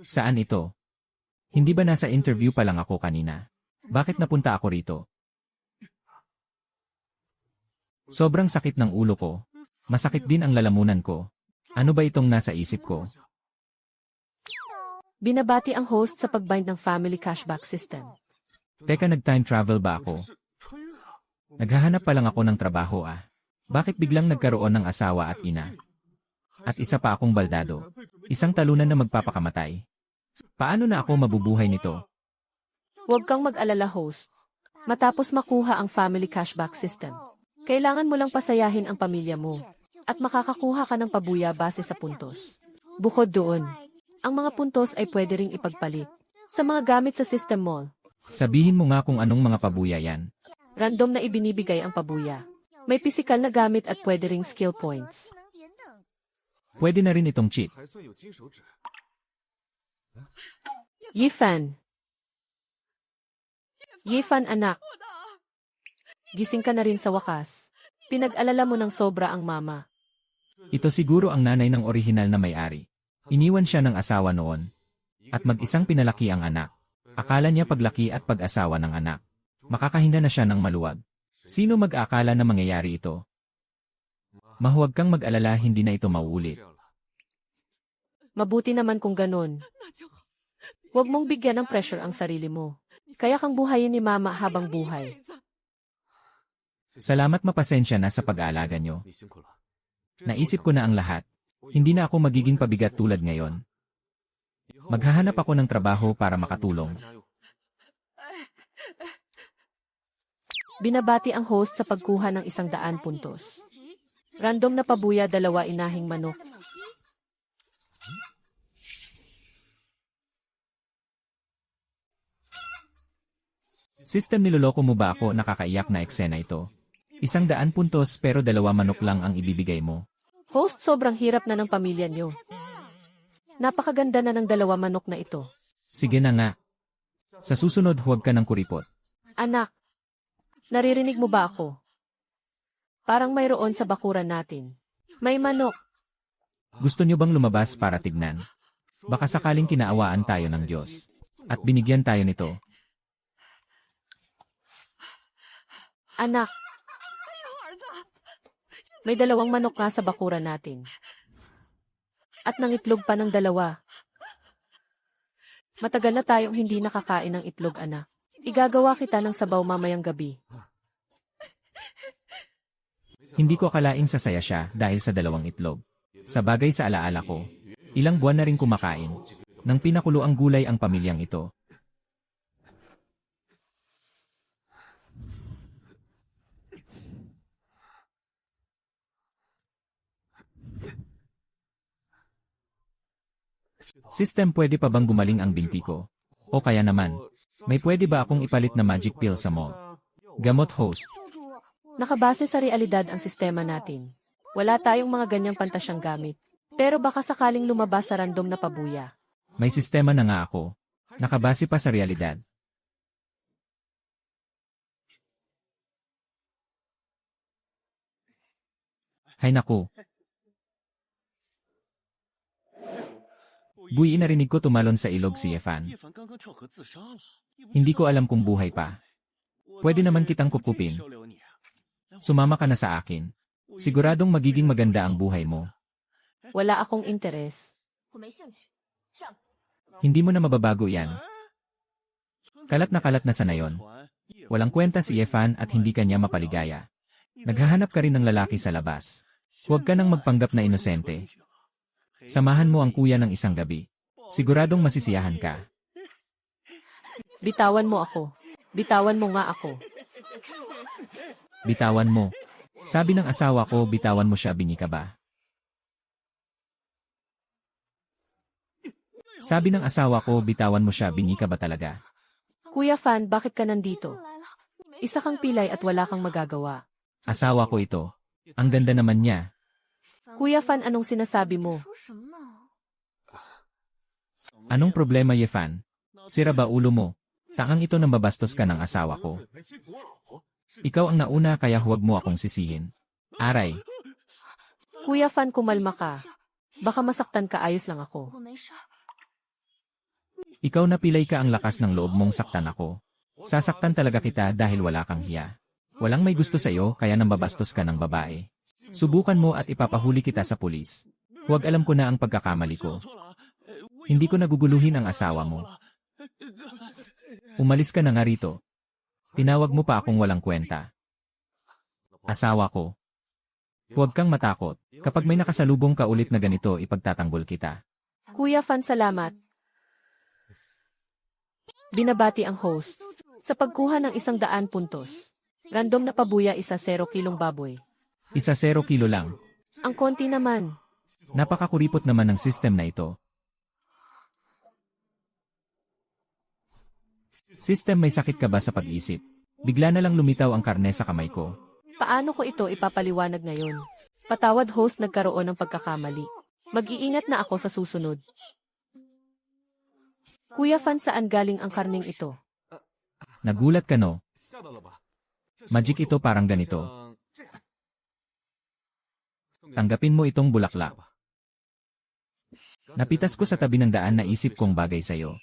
Saan ito? Hindi ba nasa interview pa lang ako kanina? Bakit napunta ako rito? Sobrang sakit ng ulo ko. Masakit din ang lalamunan ko. Ano ba itong nasa isip ko? Binabati ang host sa pagbind ng family cashback system. Teka, nag-time travel ba ako? Naghahanap pa lang ako ng trabaho ah. Bakit biglang nagkaroon ng asawa at ina? At isa pa akong baldado. Isang talunan na magpapakamatay. Paano na ako mabubuhay nito? Huwag kang mag-alala, host. Matapos makuha ang family cashback system, kailangan mo lang pasayahin ang pamilya mo at makakakuha ka ng pabuya base sa puntos. Bukod doon, ang mga puntos ay pwede ring ipagpalit sa mga gamit sa system mall. Sabihin mo nga kung anong mga pabuya yan. Random na ibinibigay ang pabuya. May pisikal na gamit at pwede ring skill points. Pwede na rin itong cheat. Yifan. Yifan, anak. Gising ka na rin sa wakas. Pinag-alala mo ng sobra ang mama. Ito siguro ang nanay ng orihinal na may-ari. Iniwan siya ng asawa noon. At mag-isang pinalaki ang anak. Akala niya paglaki at pag-asawa ng anak, makakahinga na siya ng maluwag. Sino mag-akala na mangyayari ito? Mahuwag kang mag-alala, hindi na ito mauulit. Mabuti naman kung ganun. Huwag mong bigyan ng pressure ang sarili mo. Kaya kang buhayin ni mama habang buhay. Salamat, mapasensya na sa pag-aalaga nyo. Naisip ko na ang lahat. Hindi na ako magiging pabigat tulad ngayon. Maghahanap ako ng trabaho para makatulong. Binabati ang host sa pagkuha ng 100 puntos. Random na pabuya, 2 inahing manok. System, niloloko mo ba ako? Nakakaiyak na eksena ito. 100 puntos pero 2 manok lang ang ibibigay mo. Host, sobrang hirap na ng pamilya nyo. Napakaganda na ng 2 manok na ito. Sige na nga. Sa susunod, huwag ka ng kuripot. Anak, naririnig mo ba ako? Parang mayroon sa bakuran natin. May manok. Gusto nyo bang lumabas para tignan? Baka sakaling kinaawaan tayo ng Diyos. At binigyan tayo nito. Anak, may 2 manok nga sa bakuran natin. At nangitlog pa ng 2. Matagal na tayong hindi nakakain ng itlog, anak. Igagawa kita ng sabaw mamayang gabi. Hindi ko akalaing sasaya siya dahil sa 2 itlog. Sa bagay, sa alaala ko, ilang buwan na rin kumakain ng pinakulo ang gulay ang pamilyang ito. System, pwede pa bang gumaling ang binti ko? O kaya naman, may pwede ba akong ipalit na magic pill sa mall? Gamot, host. Nakabase sa realidad ang sistema natin. Wala tayong mga ganyang pantasyang gamit. Pero baka sakaling lumabas sa random na pabuya. May sistema na nga ako. Nakabase pa sa realidad. Hay naku. Buwi, narinig ko tumalon sa ilog si Yefan. Hindi ko alam kung buhay pa. Pwede naman kitang kupupin. Sumama ka na sa akin. Siguradong magiging maganda ang buhay mo. Wala akong interes. Hindi mo na mababago yan. Kalat na sa nayon. Walang kwenta si Yefan at hindi kanya mapaligaya. Naghahanap ka rin ng lalaki sa labas. Huwag ka nang magpanggap na inosente. Samahan mo ang kuya ng isang gabi. Siguradong masisiyahan ka. Bitawan mo ako. Bitawan mo nga ako. Bitawan mo. Sabi ng asawa ko, bitawan mo siya, bingi ka ba? Sabi ng asawa ko, bitawan mo siya, bingi ka ba talaga? Kuya Fan, bakit ka nandito? Isa kang pilay at wala kang magagawa. Asawa ko ito. Ang ganda naman niya. Kuya Fan, anong sinasabi mo? Anong problema, Yefan? Sira ba ulo mo? Takang ito nang babastos ka ng asawa ko. Ikaw ang nauna, kaya huwag mo akong sisihin. Aray. Kuya Fan, kumalma ka. Baka masaktan ka, ayos lang ako. Ikaw na pilay ka ang lakas ng loob mong saktan ako. Sasaktan talaga kita dahil wala kang hiya. Walang may gusto sa'yo kaya nambabastos ka ng babae. Subukan mo at ipapahuli kita sa pulis. Huwag alam ko na ang pagkakamali ko. Hindi ko naguguluhin ang asawa mo. Umalis ka na nga rito. Tinawag mo pa akong walang kwenta. Asawa ko. Huwag kang matakot. Kapag may nakasalubong ka ulit na ganito, ipagtatanggol kita. Kuya Fan, salamat. Binabati ang host. Sa pagkuha ng 100 puntos. Random na pabuya 10 kilong baboy. 10 kilo lang. Ang konti naman. Napakakuripot naman ng system na ito. System, may sakit ka ba sa pag-isip? Bigla na lang lumitaw ang karne sa kamay ko. Paano ko ito ipapaliwanag ngayon? Patawad host, nagkaroon ng pagkakamali. Mag-iingat na ako sa susunod. Kuya Fan, saan galing ang karning ito? Nagulat ka, no? Magic ito, parang ganito. Tanggapin mo itong bulaklak. Napitas ko sa tabi ng daan, naisip kong bagay sa'yo.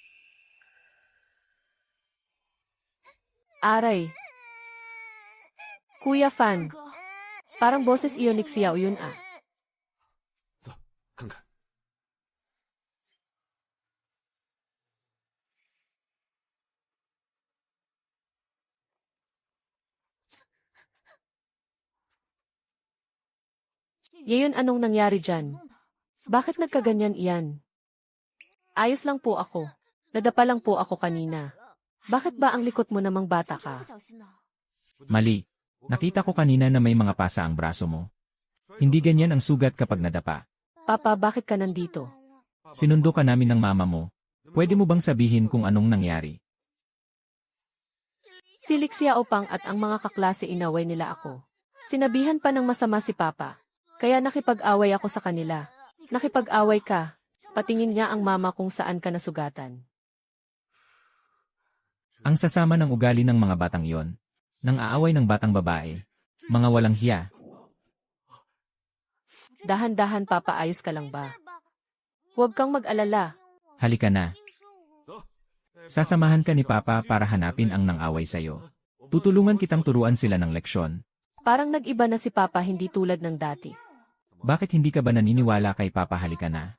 Aray. Kuya Fan, parang boses iyon ni Xiao yun ah. Yayon, anong nangyari dyan? Bakit nagkaganyan iyan? Ayos lang po ako. Nadapa lang po ako kanina. Bakit ba ang likot mo namang bata ka? Mali. Nakita ko kanina na may mga pasa ang braso mo. Hindi ganyan ang sugat kapag nadapa. Papa, bakit ka nandito? Sinundo ka namin ng mama mo. Pwede mo bang sabihin kung anong nangyari? Si Xiao Pang at ang mga kaklase, inaway nila ako. Sinabihan pa ng masama si Papa. Kaya nakipag-away ako sa kanila. Nakipag-away ka. Patingin niya ang mama kung saan ka nasugatan. Ang sasama ng ugali ng mga batang iyon. Nang aaway ng batang babae. Mga walang hiya. Dahan-dahan, Papa, ayos ka lang ba? Huwag kang mag-alala. Halika na. Sasamahan ka ni Papa para hanapin ang nang-away sa'yo. Tutulungan kitang turuan sila ng leksyon. Parang nag-iba na si Papa, hindi tulad ng dati. Bakit hindi ka ba naniniwala kay Papa? Halika na.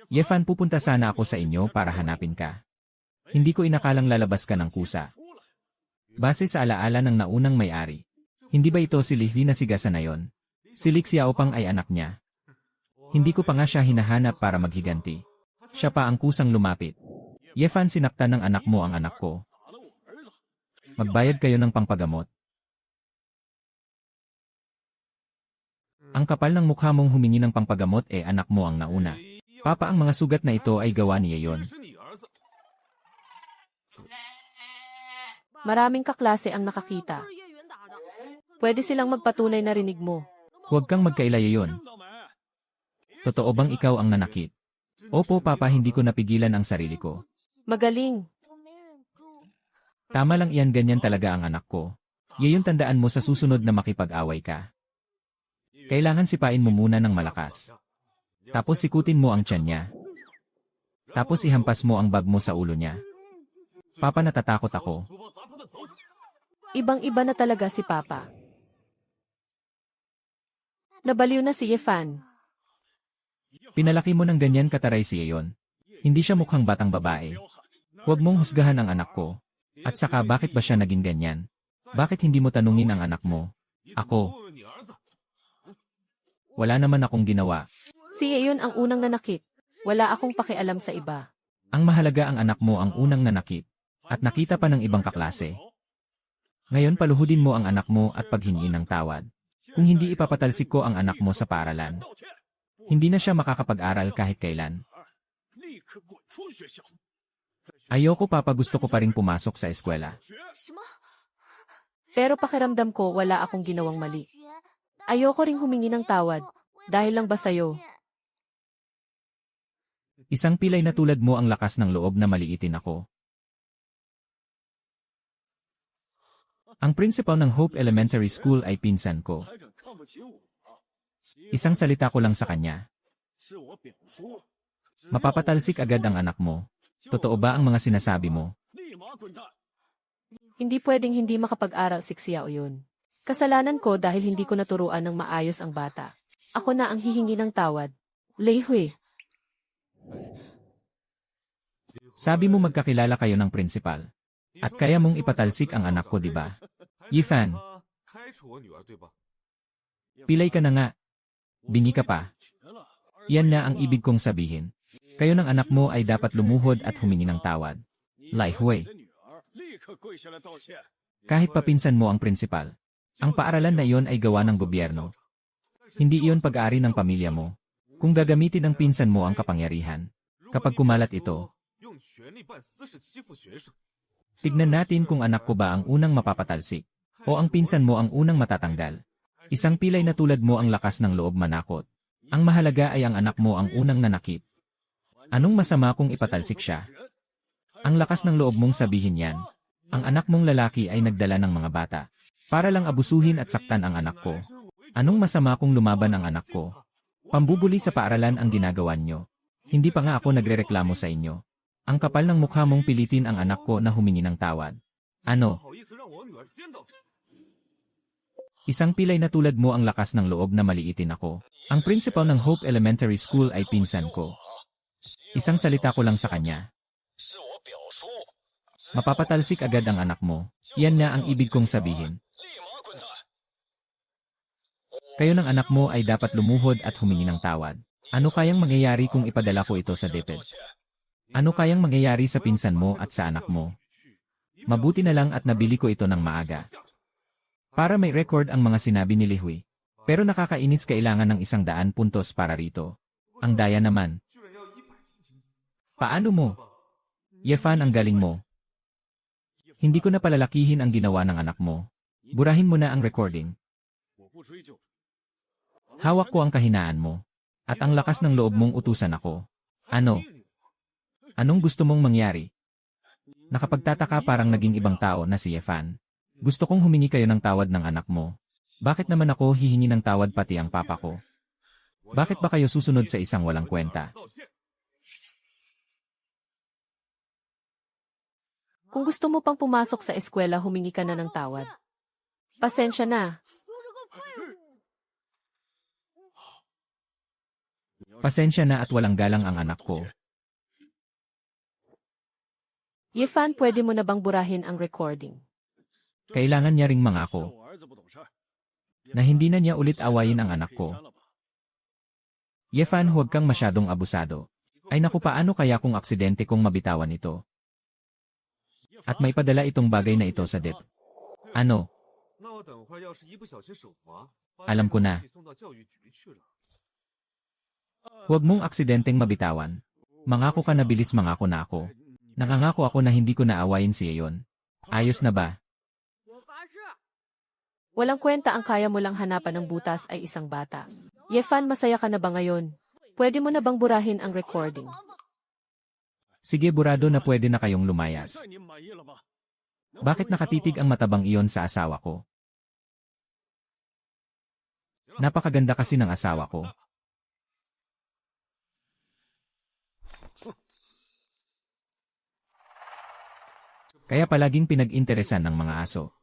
Yefan, pupunta sana ako sa inyo para hanapin ka. Hindi ko inakalang lalabas ka ng kusa. Base sa alaala ng naunang may-ari. Hindi ba ito si Li na sigasa na yon? Si Xiao Pang ay anak niya. Hindi ko pa nga siya hinahanap para maghiganti. Siya pa ang kusang lumapit. Yefan, sinaktan ng anak mo ang anak ko. Magbayad kayo ng pangpagamot. Ang kapal ng mukha mong humingi ng pangpagamot, anak mo ang nauna. Papa, ang mga sugat na ito ay gawa niya yon. Maraming kaklase ang nakakita. Pwede silang magpatunay na rinig mo. Huwag kang magkailaya yon. Totoo bang ikaw ang nanakit? Opo, Papa, hindi ko napigilan ang sarili ko. Magaling. Tama lang iyan, ganyan talaga ang anak ko. Yayon, tandaan mo sa susunod na makipag-away ka. Kailangan sipain mo muna ng malakas. Tapos sikutin mo ang tiyan niya. Tapos ihampas mo ang bag mo sa ulo niya. Papa, natatakot ako. Ibang-iba na talaga si Papa. Nabaliw na si Yefan. Pinalaki mo ng ganyan kataray si Yayon. Hindi siya mukhang batang babae. Huwag mong husgahan ang anak ko. At saka, bakit ba siya naging ganyan? Bakit hindi mo tanungin ang anak mo? Ako. Wala naman akong ginawa. Si Yayon ang unang nanakit. Wala akong pakialam sa iba. Ang mahalaga, ang anak mo ang unang nanakit. At nakita pa ng ibang kaklase. Ngayon, paluhudin mo ang anak mo at paghingin ng tawad. Kung hindi, ipapatalsik ko ang anak mo sa paaralan. Hindi na siya makakapag-aral kahit kailan. Ayoko, Papa, gusto ko pa rin pumasok sa eskwela. Pero pakiramdam ko wala akong ginawang mali. Ayoko ring humingi ng tawad. Dahil lang ba sa'yo? Isang pilay na tulad mo ang lakas ng loob na maliitin ako. Ang principal ng Hope Elementary School ay pinsan ko. Isang salita ko lang sa kanya. Mapapatalsik agad ang anak mo. Totoo ba ang mga sinasabi mo? Hindi pwedeng hindi makapag-aral si Xiao yun. Kasalanan ko dahil hindi ko naturuan ng maayos ang bata. Ako na ang hihingi ng tawad. Lei Hui, Sabi mo magkakilala kayo ng principal. At kaya mong ipatalsik ang anak ko, di ba? Yifan, pilay ka na nga. Bingi ka pa. Yan na ang ibig kong sabihin. Kayo ng anak mo ay dapat lumuhod at humingi ng tawad. Lai Hui. Kahit papinsan mo ang principal, ang paaralan na iyon ay gawa ng gobyerno. Hindi iyon pag-aari ng pamilya mo. Kung gagamitin ng pinsan mo ang kapangyarihan, kapag kumalat ito, tignan natin kung anak ko ba ang unang mapapatalsik, o ang pinsan mo ang unang matatanggal. Isang pilay na tulad mo ang lakas ng loob manakot. Ang mahalaga ay ang anak mo ang unang nanakit. Anong masama kung ipatalsik siya? Ang lakas ng loob mong sabihin yan. Ang anak mong lalaki ay nagdala ng mga bata para lang abusuhin at saktan ang anak ko. Anong masama kung lumaban ang anak ko? Pambubuli sa paaralan ang ginagawa nyo. Hindi pa nga ako nagrereklamo sa inyo. Ang kapal ng mukha mong pilitin ang anak ko na humingi ng tawad. Ano? Isang pilay na tulad mo ang lakas ng loob na maliitin ako. Ang principal ng Hope Elementary School ay pinsan ko. Isang salita ko lang sa kanya. Mapapatalsik agad ang anak mo. Yan na ang ibig kong sabihin. Kayo ng anak mo ay dapat lumuhod at humingi ng tawad. Ano kayang mangyayari kung ipadala ko ito sa DepEd? Ano kayang mangyayari sa pinsan mo at sa anak mo? Mabuti na lang at nabili ko ito ng maaga. Para may record ang mga sinabi ni Lihui. Pero nakakainis, kailangan ng 100 puntos para rito. Ang daya naman. Paano mo? Yefan, ang galing mo. Hindi ko na palalakihin ang ginawa ng anak mo. Burahin mo na ang recording. Hawak ko ang kahinaan mo. At ang lakas ng loob mong utusan ako. Ano? Anong gusto mong mangyari? Nakapagtataka, parang naging ibang tao na si Yefan. Gusto kong humingi kayo ng tawad ng anak mo. Bakit naman ako hihingi ng tawad pati ang papa ko? Bakit ba kayo susunod sa isang walang kwenta? kung gusto mo pang pumasok sa eskwela, humingi ka na ng tawad. Pasensya na. Pasensya na at walang galang ang anak ko. Yefan, pwede mo na bang burahin ang recording? Kailangan niya ring mangako na hindi na niya ulit awayin ang anak ko. Yefan, huwag kang masyadong abusado. Ay naku, paano kaya kung aksidente kong mabitawan ito? At may padala itong bagay na ito sa DepEd. Ano? Alam ko na. Huwag mong aksidenteng mabitawan. Mangako ka na, bilis, mangako na ako. Nangangako ako na hindi ko naawayin si Ayon. Ayos na ba? Walang kwenta, ang kaya mo lang hanapan ng butas ay isang bata. Yefan, masaya ka na ba ngayon? Pwede mo na bang burahin ang recording? Sige, burado na, pwede na kayong lumayas. Bakit nakatitig ang matabang iyon sa asawa ko? Napakaganda kasi ng asawa ko. Kaya palaging pinag-interesan ng mga aso.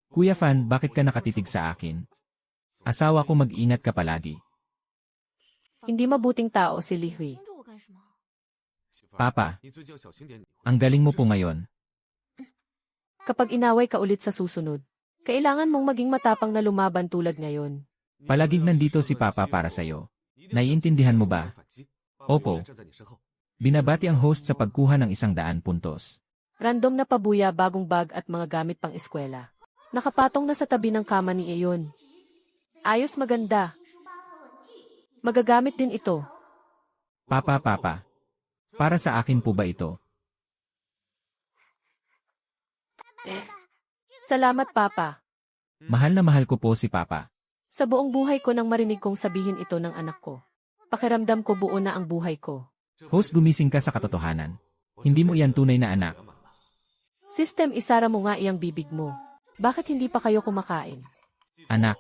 Kuya Fan, bakit ka nakatitig sa akin? Asawa ko, mag-ingat ka palagi. Hindi mabuting tao si Lihui. Papa, ang galing mo po ngayon. Kapag inaway ka ulit sa susunod, kailangan mong maging matapang na lumaban tulad ngayon. Palaging nandito si Papa para sa'yo. Naiintindihan mo ba? Opo. Binabati ang host sa pagkuha ng 100 puntos. Random na pabuya, bagong bag at mga gamit pang eskwela. Nakapatong na sa tabi ng kama ni Ayon. Ayos, maganda. Magagamit din ito. Papa, para sa akin po ba ito? Salamat, Papa. Mahal na mahal ko po si Papa. Sa buong buhay ko nang marinig kong sabihin ito ng anak ko. Pakiramdam ko buo na ang buhay ko. Host, gumising ka sa katotohanan. Hindi mo iyan tunay na anak. System, isara mo nga iyang bibig mo. Bakit hindi pa kayo kumakain? Anak.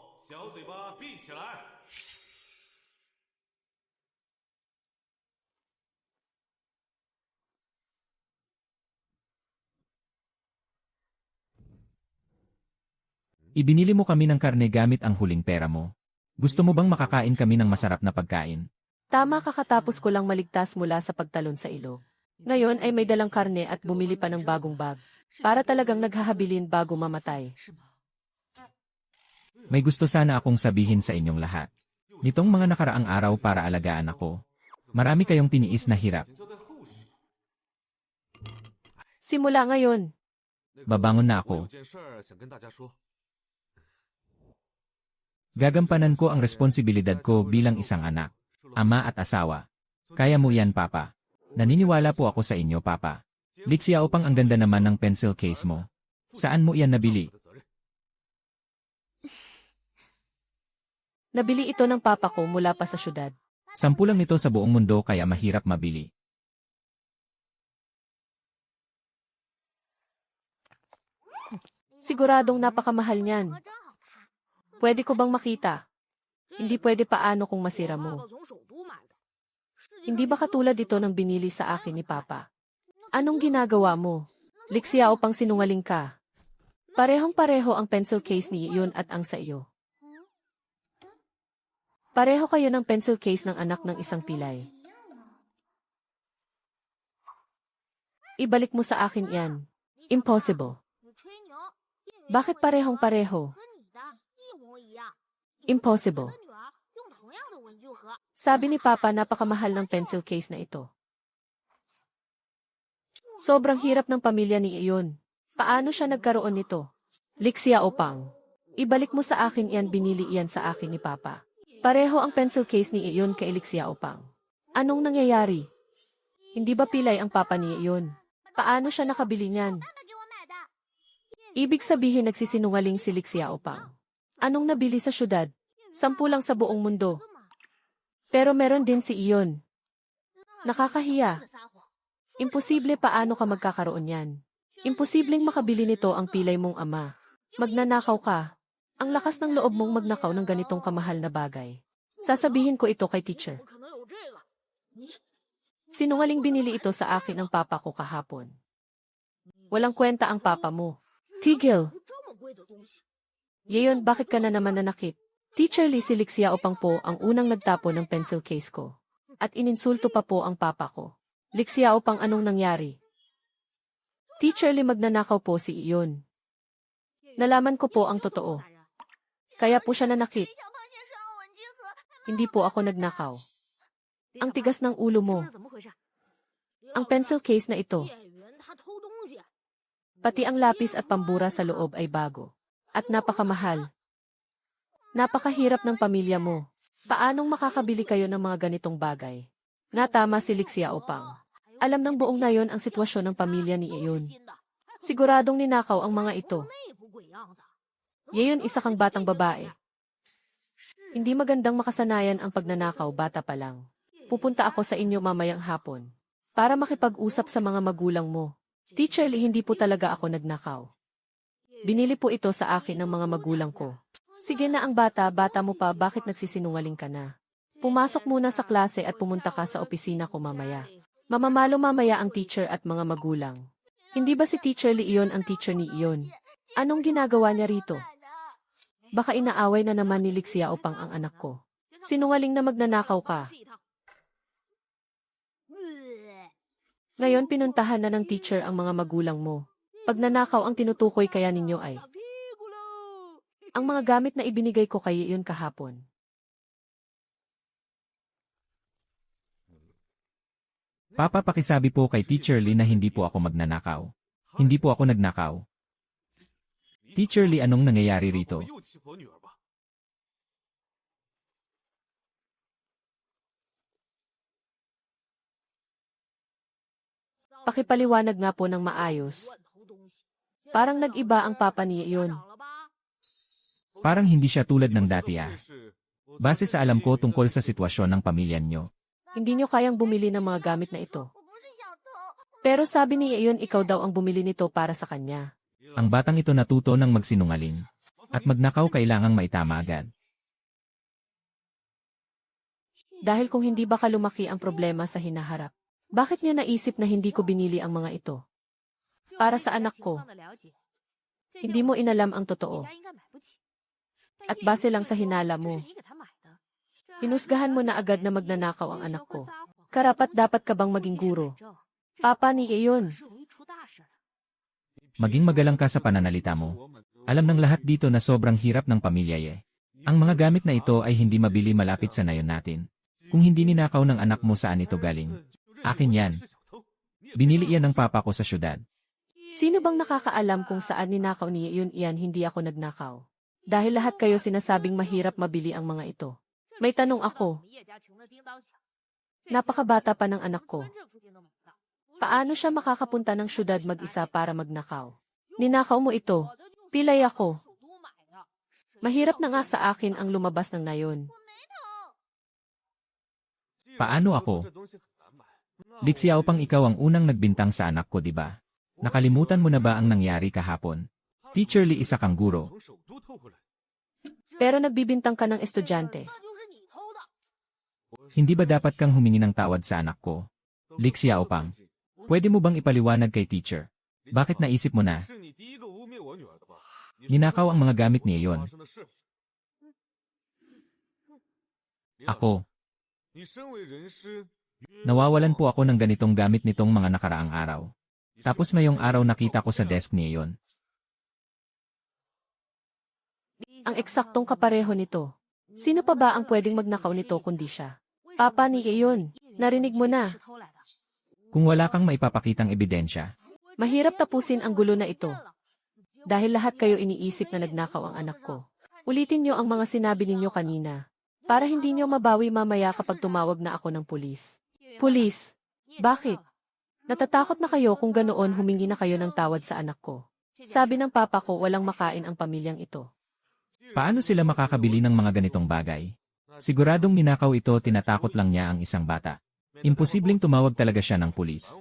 Ibinili mo kami ng karne gamit ang huling pera mo. Gusto mo bang makakain kami ng masarap na pagkain? Tama, kakatapos ko lang maligtas mula sa pagtalon sa ilog. Ngayon ay may dalang karne at bumili pa ng bagong bag. Para talagang naghahabilin bago mamatay. May gusto sana akong sabihin sa inyong lahat. Nitong mga nakaraang araw para alagaan ako, marami kayong tiniis na hirap. Simula ngayon, Babangon na ako. Gagampanan ko ang responsibilidad ko bilang isang anak, ama at asawa. Kaya mo yan, Papa. Naniniwala po ako sa inyo, Papa. Lixiao pang ang ganda naman ng pencil case mo. Saan mo yan nabili? nabili ito ng papa ko mula pa sa syudad. 10 lang nito sa buong mundo kaya mahirap mabili. Siguradong napakamahal niyan. Pwede ko bang makita? Hindi pwede paano kung masira mo. Hindi ba katulad ito ng binili sa akin ni Papa? Anong ginagawa mo? Lixiao pang sinungaling ka. Parehong-pareho ang pencil case ni Iyon at ang sa iyo. Pareho kayo ng pencil case ng anak ng isang pilay. Ibalik mo sa akin yan. Impossible. Bakit parehong-pareho? Impossible. Sabi ni Papa napakamahal ng pencil case na ito. Sobrang hirap ng pamilya ni Iyon. Paano siya nagkaroon nito? Lixiao pang. Ibalik mo sa akin yan, binili iyan sa akin ni Papa. Pareho ang pencil case ni Iyon kay Lixiao pang. Anong nangyayari? Hindi ba pilay ang Papa ni Iyon? Paano siya nakabili niyan? Ibig sabihin nagsisinungaling si Lixiao pang. Anong nabili sa syudad? 10 lang sa buong mundo. Pero meron din si Iyon. Nakakahiya. Imposible, paano ka magkakaroon yan? Imposibleng makabili nito ang pilay mong ama. Magnanakaw ka. Ang lakas ng loob mong magnakaw ng ganitong kamahal na bagay. Sasabihin ko ito kay teacher. Sinungaling, binili ito sa akin ng papa ko kahapon. Walang kwenta ang papa mo. Tigil. Yeyon, bakit ka na naman nanakit? Teacher Lee, si Lixiao pang po ang unang nagtapo ng pencil case ko. At ininsulto pa po ang papa ko. Lixiao pang, anong nangyari? Teacher Lee, magnanakaw po si Iyon. Nalaman ko po ang totoo. Kaya po siya nanakit. Hindi po ako nagnakaw. Ang tigas ng ulo mo. Ang pencil case na ito. Pati ang lapis at pambura sa loob ay bago. At napakamahal. Napakahirap ng pamilya mo. Paanong makakabili kayo ng mga ganitong bagay? Nga, tama si Lixiao pang. Alam ng buong nayon ang sitwasyon ng pamilya ni Iyon. Siguradong ninakaw ang mga ito. Yeyon, isa kang batang babae. Hindi magandang makasanayan ang pagnanakaw bata pa lang. Pupunta ako sa inyo mamayang hapon para makipag-usap sa mga magulang mo. Teacher Lee, hindi po talaga ako nagnakaw. Binili po ito sa akin ng mga magulang ko. Sige na, ang bata mo pa, bakit nagsisinungaling ka na? Pumasok muna sa klase at pumunta ka sa opisina ko mamaya. Mamamalo mamaya ang teacher at mga magulang. Hindi ba si Teacher Lee Iyon ang teacher ni Iyon? Anong ginagawa niya rito? Baka inaaway na naman ni Lixiao pang ang anak ko. Sinungaling na magnanakaw ka. Ngayon pinuntahan na ng teacher ang mga magulang mo. Pagnanakaw ang tinutukoy kaya ninyo ay ang mga gamit na ibinigay ko kay Iyon kahapon. Papa, pakisabi po kay Teacher Lee na hindi po ako magnanakaw. Hindi po ako nagnakaw. Teacher Lee, anong nangyayari rito? Pakipaliwanag nga po ng maayos. Parang nag-iba ang papa ni Iyon. Parang hindi siya tulad ng dati ah. Base sa alam ko tungkol sa sitwasyon ng pamilya niyo. Hindi nyo kayang bumili ng mga gamit na ito. Pero sabi ni Iyon, ikaw daw ang bumili nito para sa kanya. Ang batang ito natuto ng magsinungaling. At magnakaw kailangang maitama agad. Dahil kung hindi baka lumaki ang problema sa hinaharap. Bakit niya naisip na hindi ko binili ang mga ito? Para sa anak ko. Hindi mo inalam ang totoo. At base lang sa hinala mo, hinusgahan mo na agad na magnanakaw ang anak ko. Karapat dapat ka bang maging guro? Papa ni iyon. Maging magalang ka sa pananalita mo. Alam ng lahat dito na sobrang hirap ng pamilya ye. Ang mga gamit na ito ay hindi mabili malapit sa nayon natin. Kung hindi ninakaw ng anak mo saan ito galing? Akin yan. Binili yan ng papa ko sa syudad. Sino bang nakakaalam kung saan ninakaw niya iyan hindi ako nagnakaw? Dahil lahat kayo sinasabing mahirap mabili ang mga ito. May tanong ako. Napakabata pa ng anak ko. Paano siya makakapunta ng syudad mag-isa para magnakaw? Ninakaw mo ito. Pilay ako. Mahirap na nga sa akin ang lumabas ng nayon. Paano ako? Lixiao pang ikaw ang unang nagbintang sa anak ko, di ba? Nakalimutan mo na ba ang nangyari kahapon? Teacher Lee, isa kang guro. Pero nagbibintang ka ng estudyante. Hindi ba dapat kang humingi ng tawad sa anak ko? Lixiao pang, pwede mo bang ipaliwanag kay teacher? Bakit naisip mo na? Ninakaw ang mga gamit niya yon. Ako. Nawawalan po ako ng ganitong gamit nitong mga nakaraang araw. Tapos ngayong araw nakita ko sa desk niya yon. Ang eksaktong kapareho nito. Sino pa ba ang pwedeng magnakaw nito kundi siya? Papa ni iyon. Narinig mo na. Kung wala kang maipapakitang ebidensya, Mahirap tapusin ang gulo na ito. Dahil lahat kayo iniisip na nagnakaw ang anak ko. Ulitin niyo ang mga sinabi ninyo kanina. Para hindi niyo mabawi mamaya kapag tumawag na ako ng pulis. Pulis? Bakit? Natatakot na kayo kung ganoon humingi na kayo ng tawad sa anak ko. Sabi ng papa ko walang makain ang pamilyang ito. paano sila makakabili ng mga ganitong bagay? Siguradong ninakaw ito, tinatakot lang niya ang isang bata. Imposibleng tumawag talaga siya ng pulis.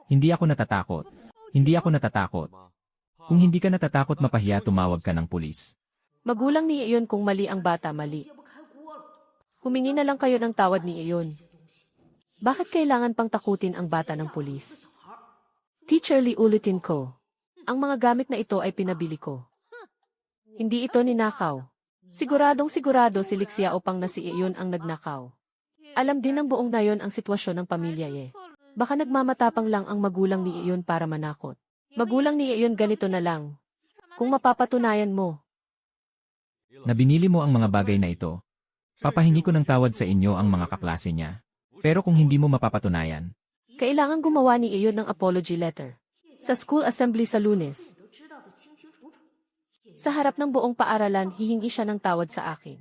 Hindi ako natatakot. Hindi ako natatakot. Kung hindi ka natatakot mapahiya, tumawag ka ng pulis. Magulang ni iyon kung mali ang bata, mali. Humingi na lang kayo ng tawad ni iyon. Bakit kailangan pang takutin ang bata ng pulis? Teacher Lee, ulitin ko. Ang mga gamit na ito ay pinabili ko. Hindi ito ninakaw. Siguradong sigurado si Lixiao pang na si iyon ang nagnakaw. Alam din ng buong nayon ang sitwasyon ng pamilya ye. Baka nagmamatapang lang ang magulang ni iyon para manakot. Magulang ni iyon ganito na lang. Kung mapapatunayan mo, Na binili mo ang mga bagay na ito, papahingi ko ng tawad sa inyo ang mga kaklase niya. Pero kung hindi mo mapapatunayan, kailangan gumawa ni iyon ng apology letter. Sa school assembly sa Lunes. Sa harap ng buong paaralan, hihingi siya ng tawad sa akin.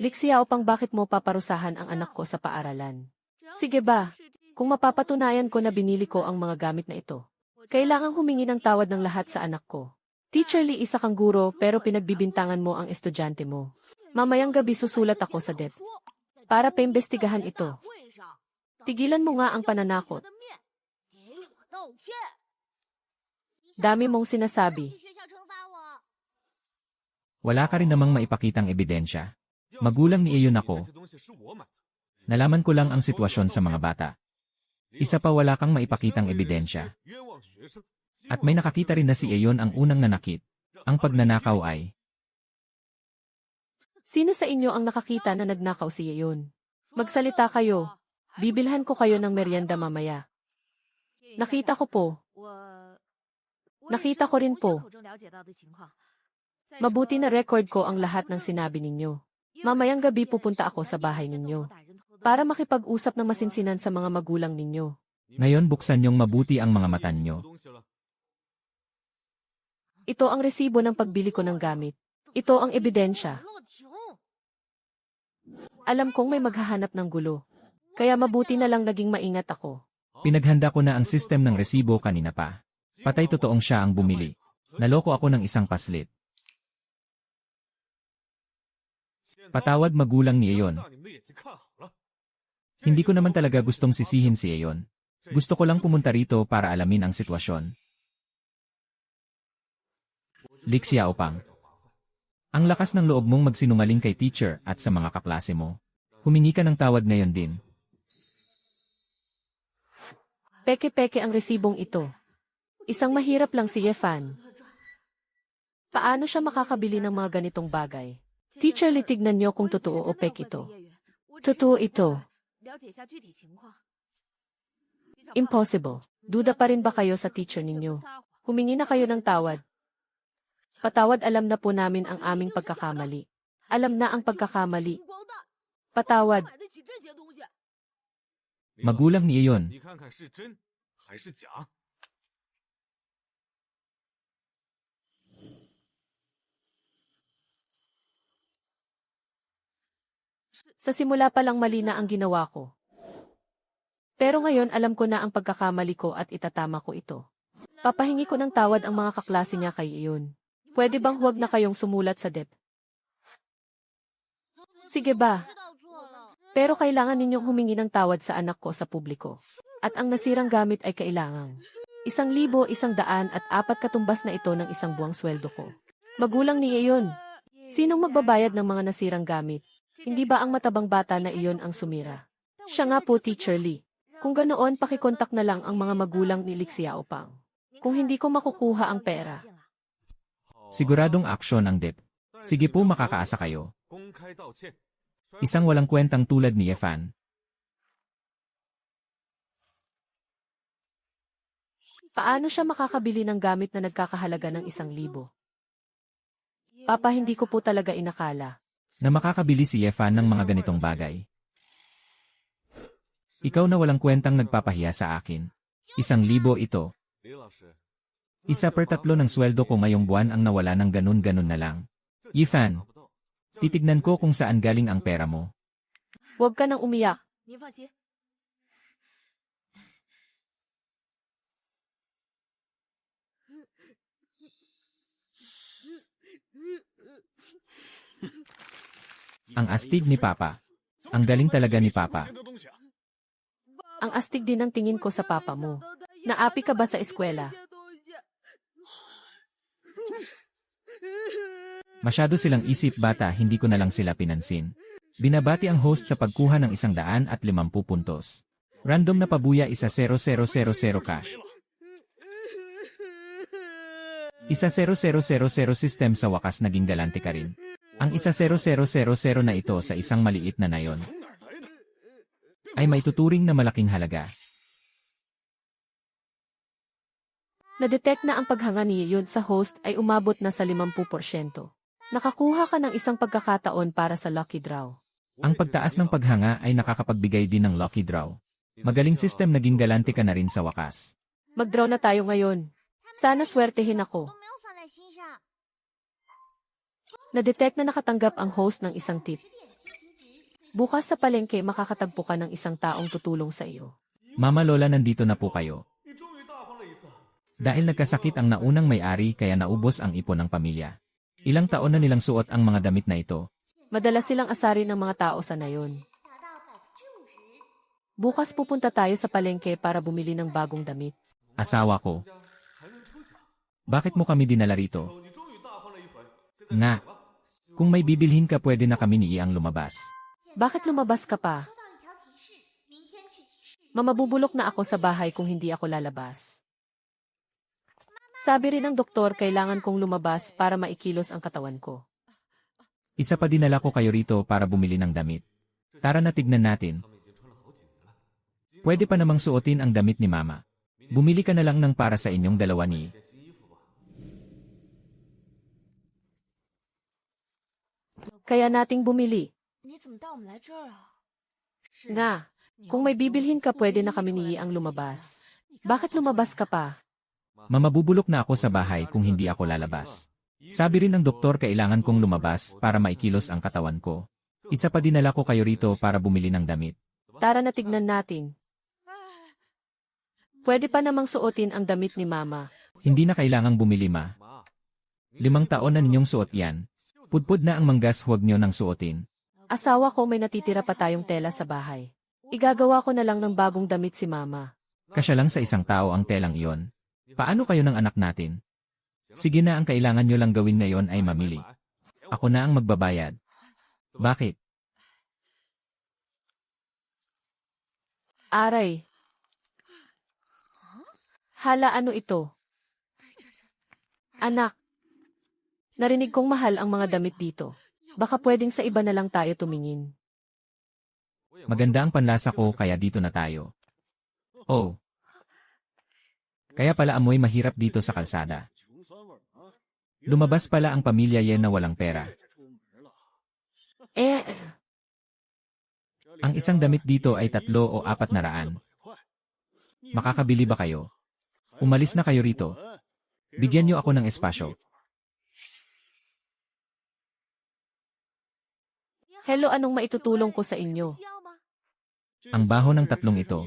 Lixiao pang, bakit mo paparusahan ang anak ko sa paaralan? Sige ba, kung mapapatunayan ko na binili ko ang mga gamit na ito, kailangang humingi ng tawad ng lahat sa anak ko. Teacher Lee, isa kang guro pero pinagbibintangan mo ang estudyante mo. Mamayang gabi susulat ako sa DepEd para paimbestigahan ito. Tigilan mo nga ang pananakot. Dami mong sinasabi. wala ka rin namang maipakitang ebidensya. Magulang ni iyon ako. Nalaman ko lang ang sitwasyon sa mga bata. Isa pa, wala kang maipakitang ebidensya. At may nakakita rin na si Ayon ang unang nanakit. Ang pagnanakaw ay, Sino sa inyo ang nakakita na nagnakaw si Yeon? Magsalita kayo. Bibilhan ko kayo ng merienda mamaya. Nakita ko po. Nakita ko rin po. Mabuti na record ko ang lahat ng sinabi ninyo. Mamayang gabi pupunta ako sa bahay ninyo para makipag-usap ng masinsinan sa mga magulang ninyo. ngayon buksan niyong mabuti ang mga mata niyo. Ito ang resibo ng pagbili ko ng gamit. Ito ang ebidensya. Alam kong may maghahanap ng gulo. Kaya mabuti na lang naging maingat ako. Pinaghanda ko na ang system ng resibo kanina pa. Patay totoong siya ang bumili. Naloko ako ng isang paslit. Patawad, magulang ni Ayon. Hindi ko naman talaga gustong sisihin si Ayon. Gusto ko lang pumunta rito para alamin ang sitwasyon. Lixiao pang, ang lakas ng loob mong magsinungaling kay teacher at sa mga kaklase mo. Humingi ka ng tawad ngayon din. Peke-peke ang resibong ito. Isang mahirap lang si Yefan. Paano siya makakabili ng mga ganitong bagay? Teacher Lee, tignan niyo kung totoo o peke ito. Totoo ito. Impossible. Duda pa rin ba kayo sa teacher ninyo? Humingi na kayo ng tawad. Patawad, alam na po namin ang aming pagkakamali. Alam na ang pagkakamali. Patawad. Magulang ni iyon. Sa simula pa lang mali na ang ginawa ko. Pero ngayon alam ko na ang pagkakamali ko at itatama ko ito. Papahingi ko ng tawad ang mga kaklase niya kay iyon. Pwede bang huwag na kayong sumulat sa DEP? Sige ba? Pero kailangan ninyong humingi ng tawad sa anak ko sa publiko. At ang nasirang gamit ay kailangan. 1,000, 100 at 4 katumbas na ito ng isang buwang sweldo ko. Magulang ni iyon. Sinong magbabayad ng mga nasirang gamit? Hindi ba ang matabang bata na iyon ang sumira? Siya nga po, Teacher Lee. Kung ganoon, pakikontak na lang ang mga magulang ni Lixia Opang. Kung hindi ko makukuha ang pera. Siguradong aksyon ang DEP. Sige po, makakaasa kayo. Isang walang kwentang tulad ni Yefan. Paano siya makakabili ng gamit na nagkakahalaga ng 1,000? Papa, hindi ko po talaga inakala Na makakabili si Yefan ng mga ganitong bagay. Ikaw na walang kwentang nagpapahiya sa akin. 1,000 ito. Isa per 3 ng sweldo ko ngayong buwan ang nawala ng ganun-ganun na lang. Yefan, titignan ko kung saan galing ang pera mo. Huwag ka nang umiyak. Ang astig ni Papa. Ang galing talaga ni Papa. Ang astig din ang tingin ko sa papa mo. Naapi ka ba sa eskwela? Masyado silang isip bata, hindi ko na lang sila pinansin. Binabati ang host sa pagkuha ng 150 puntos. Random na pabuya, 1,000 cash. 1,000 system, sa wakas naging galante ka rin. Ang 1,000 na ito sa isang maliit na nayon ay maituturing na malaking halaga. Na-detect na ang paghanga ni Yun sa host ay umabot na sa 50%. Nakakuha ka ng isang pagkakataon para sa lucky draw. Ang pagtaas ng paghanga ay nakakapagbigay din ng lucky draw. Magaling system, naging galante ka na rin sa wakas. Mag-draw na tayo ngayon. Sana swertehin ako. Na-detect na nakatanggap ang host ng isang tip. Bukas sa palengke makakatagpo ka ng isang taong tutulong sa iyo. Mama Lola, nandito na po kayo. Dahil nagkasakit ang naunang may-ari, kaya naubos ang ipon ng pamilya. Ilang taon na nilang suot ang mga damit na ito. Madalas silang asarin ng mga tao sa nayon. Bukas pupunta tayo sa palengke para bumili ng bagong damit. Asawa ko. Bakit mo kami dinala rito? Nga. Kung may bibilhin ka, pwede na kami ni Iyang lumabas. Bakit lumabas ka pa? Mamabubulok na ako sa bahay kung hindi ako lalabas. Sabi rin ng doktor, kailangan kong lumabas para maikilos ang katawan ko. Isa pa, dinala ko kayo rito para bumili ng damit. Tara na, tignan natin. Pwede pa namang suotin ang damit ni Mama. Bumili ka na lang ng para sa inyong dalawa ni. Kaya nating bumili. Nga, kung may bibilhin ka, pwede na kami ni ang lumabas. Bakit lumabas ka pa? Mamabubulok na ako sa bahay kung hindi ako lalabas. Sabi rin ng doktor, kailangan kong lumabas para maikilos ang katawan ko. Isa pa, dinala ko kayo rito para bumili ng damit. Tara na, tignan natin. Pwede pa namang suotin ang damit ni Mama. Hindi na kailangang bumili, Ma. 5 taon na ninyong suot yan. Pudpud na ang manggas, huwag nyo nang suotin. Asawa ko, may natitira pa tayong tela sa bahay. Igagawa ko na lang ng bagong damit si Mama. Kasya lang sa isang tao ang telang iyon. Paano kayo ng anak natin? Sige na, ang kailangan nyo lang gawin ngayon ay mamili. Ako na ang magbabayad. Bakit? Aray. Hala, ano ito? Anak, narinig kong mahal ang mga damit dito. Baka pwedeng sa iba na lang tayo tumingin. Maganda ang panlasa ko kaya dito na tayo. Oh. Kaya pala amoy mahirap dito sa kalsada. Lumabas pala ang pamilya Yen na walang pera. Eh, Ang isang damit dito ay 3 o 400. Makakabili ba kayo? Umalis na kayo rito. Bigyan niyo ako ng espasyo. hello, anong maitutulong ko sa inyo? Ang baho ng 3 ito.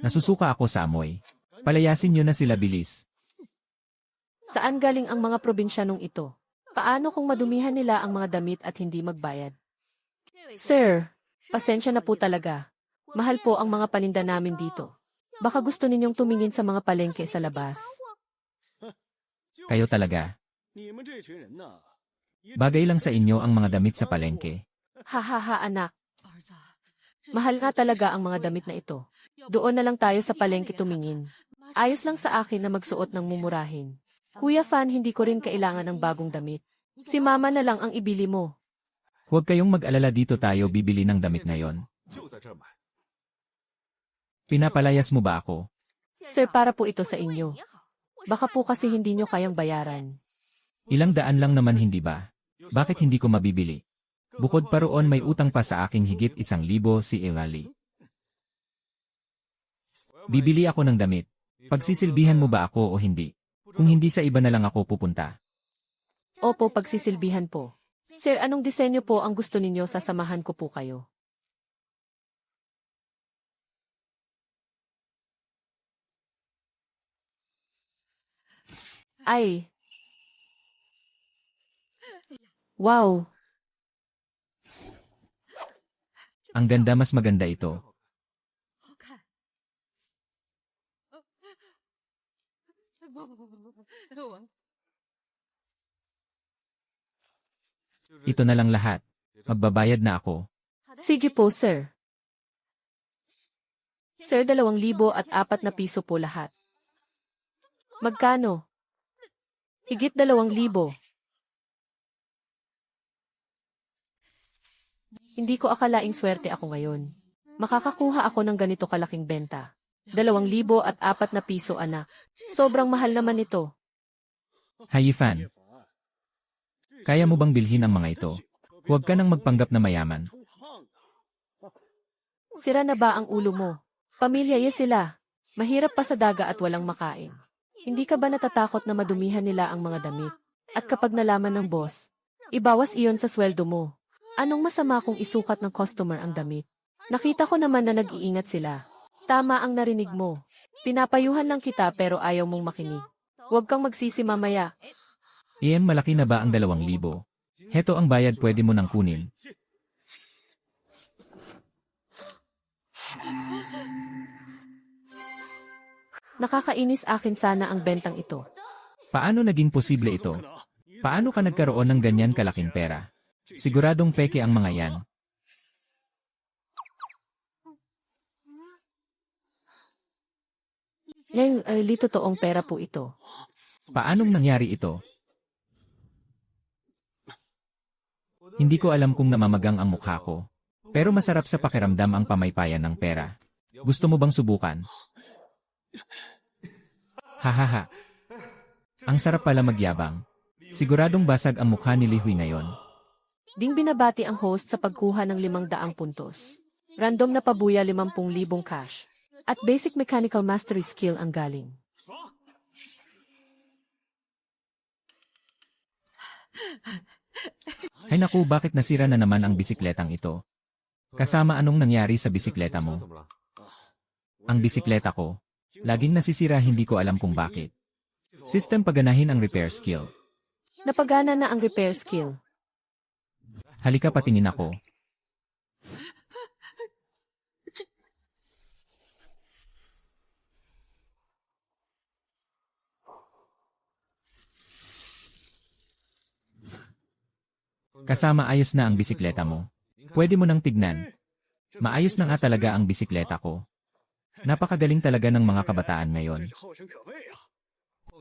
Nasusuka ako sa amoy. Palayasin niyo na sila bilis. Saan galing ang mga probinsyanong ito? Paano kung madumihan nila ang mga damit at hindi magbayad? Sir, pasensya na po talaga. Mahal po ang mga paninda namin dito. Baka gusto ninyong tumingin sa mga palengke sa labas. Kayo talaga. Bagay lang sa inyo ang mga damit sa palengke. Hahaha, anak. Mahal nga talaga ang mga damit na ito. Doon na lang tayo sa palengke tumingin. Ayos lang sa akin na magsuot ng mumurahin. Kuya Fan, hindi ko rin kailangan ng bagong damit. Si mama na lang ang ibili mo. Huwag kayong mag-alala, dito tayo bibili ng damit ngayon. Pinapalayas mo ba ako? Sir, para po ito sa inyo. Baka po kasi hindi nyo kayang bayaran. Ilang daan lang naman, hindi ba? Bakit hindi ko mabibili? Bukod pa roon, may utang pa sa aking higit 1,000 si Elali. Bibili ako ng damit. Pagsisilbihan mo ba ako o hindi? Kung hindi, sa iba na lang ako pupunta. Opo, pagsisilbihan po. Sir, anong disenyo po ang gusto ninyo? Sasamahan ko po kayo. Ay. Wow. Ang ganda, mas maganda ito. Ito na lang lahat. Magbabayad na ako. Sige po, sir. Sir, 2,004 na piso po lahat. Magkano? Higit 2,000. Hindi ko akalaing swerte ako ngayon. Makakakuha ako ng ganito kalaking benta. 2,004 na piso, anak. Sobrang mahal naman ito. Hayifan, kaya mo bang bilhin ang mga ito? Huwag ka nang magpanggap na mayaman. Sira na ba ang ulo mo? Pamilya sila. Mahirap pa sa daga at walang makain. Hindi ka ba natatakot na madumihan nila ang mga damit? At kapag nalaman ng boss, ibawas iyon sa sweldo mo. Anong masama kung isukat ng customer ang damit? Nakita ko naman na nag-iingat sila. Tama ang narinig mo. Pinapayuhan lang kita pero ayaw mong makinig. Huwag kang magsisi mamaya. Malaki na ba ang 2,000? Heto ang bayad, pwede mo nang kunin. Nakakainis, akin sana ang bentang ito. Paano naging posible ito? Paano ka nagkaroon ng ganyan kalaking pera? Siguradong peke ang mga yan. Ngayon, totoong pera po ito. Paanong nangyari ito? Hindi ko alam kung namamagang ang mukha ko. Pero masarap sa pakiramdam ang pamaypayan ng pera. Gusto mo bang subukan? Hahaha. Ang sarap pala magyabang. Siguradong basag ang mukha ni Lihui ngayon. Ding binabati ang host sa pagkuha ng 500 puntos. Random na pabuya 50,000 cash. At basic mechanical mastery skill ang galing. Ay naku, bakit nasira na naman ang bisikletang ito? Kasama, anong nangyari sa bisikleta mo? Ang bisikleta ko. Laging nasisira, hindi ko alam kung bakit. System, paganahin ang repair skill. Napagana na ang repair skill. Halika, patingin ako. Kasama, ayos na ang bisikleta mo. Pwede mo nang tignan. Maayos na nga talaga ang bisikleta ko. Napakagaling talaga ng mga kabataan ngayon.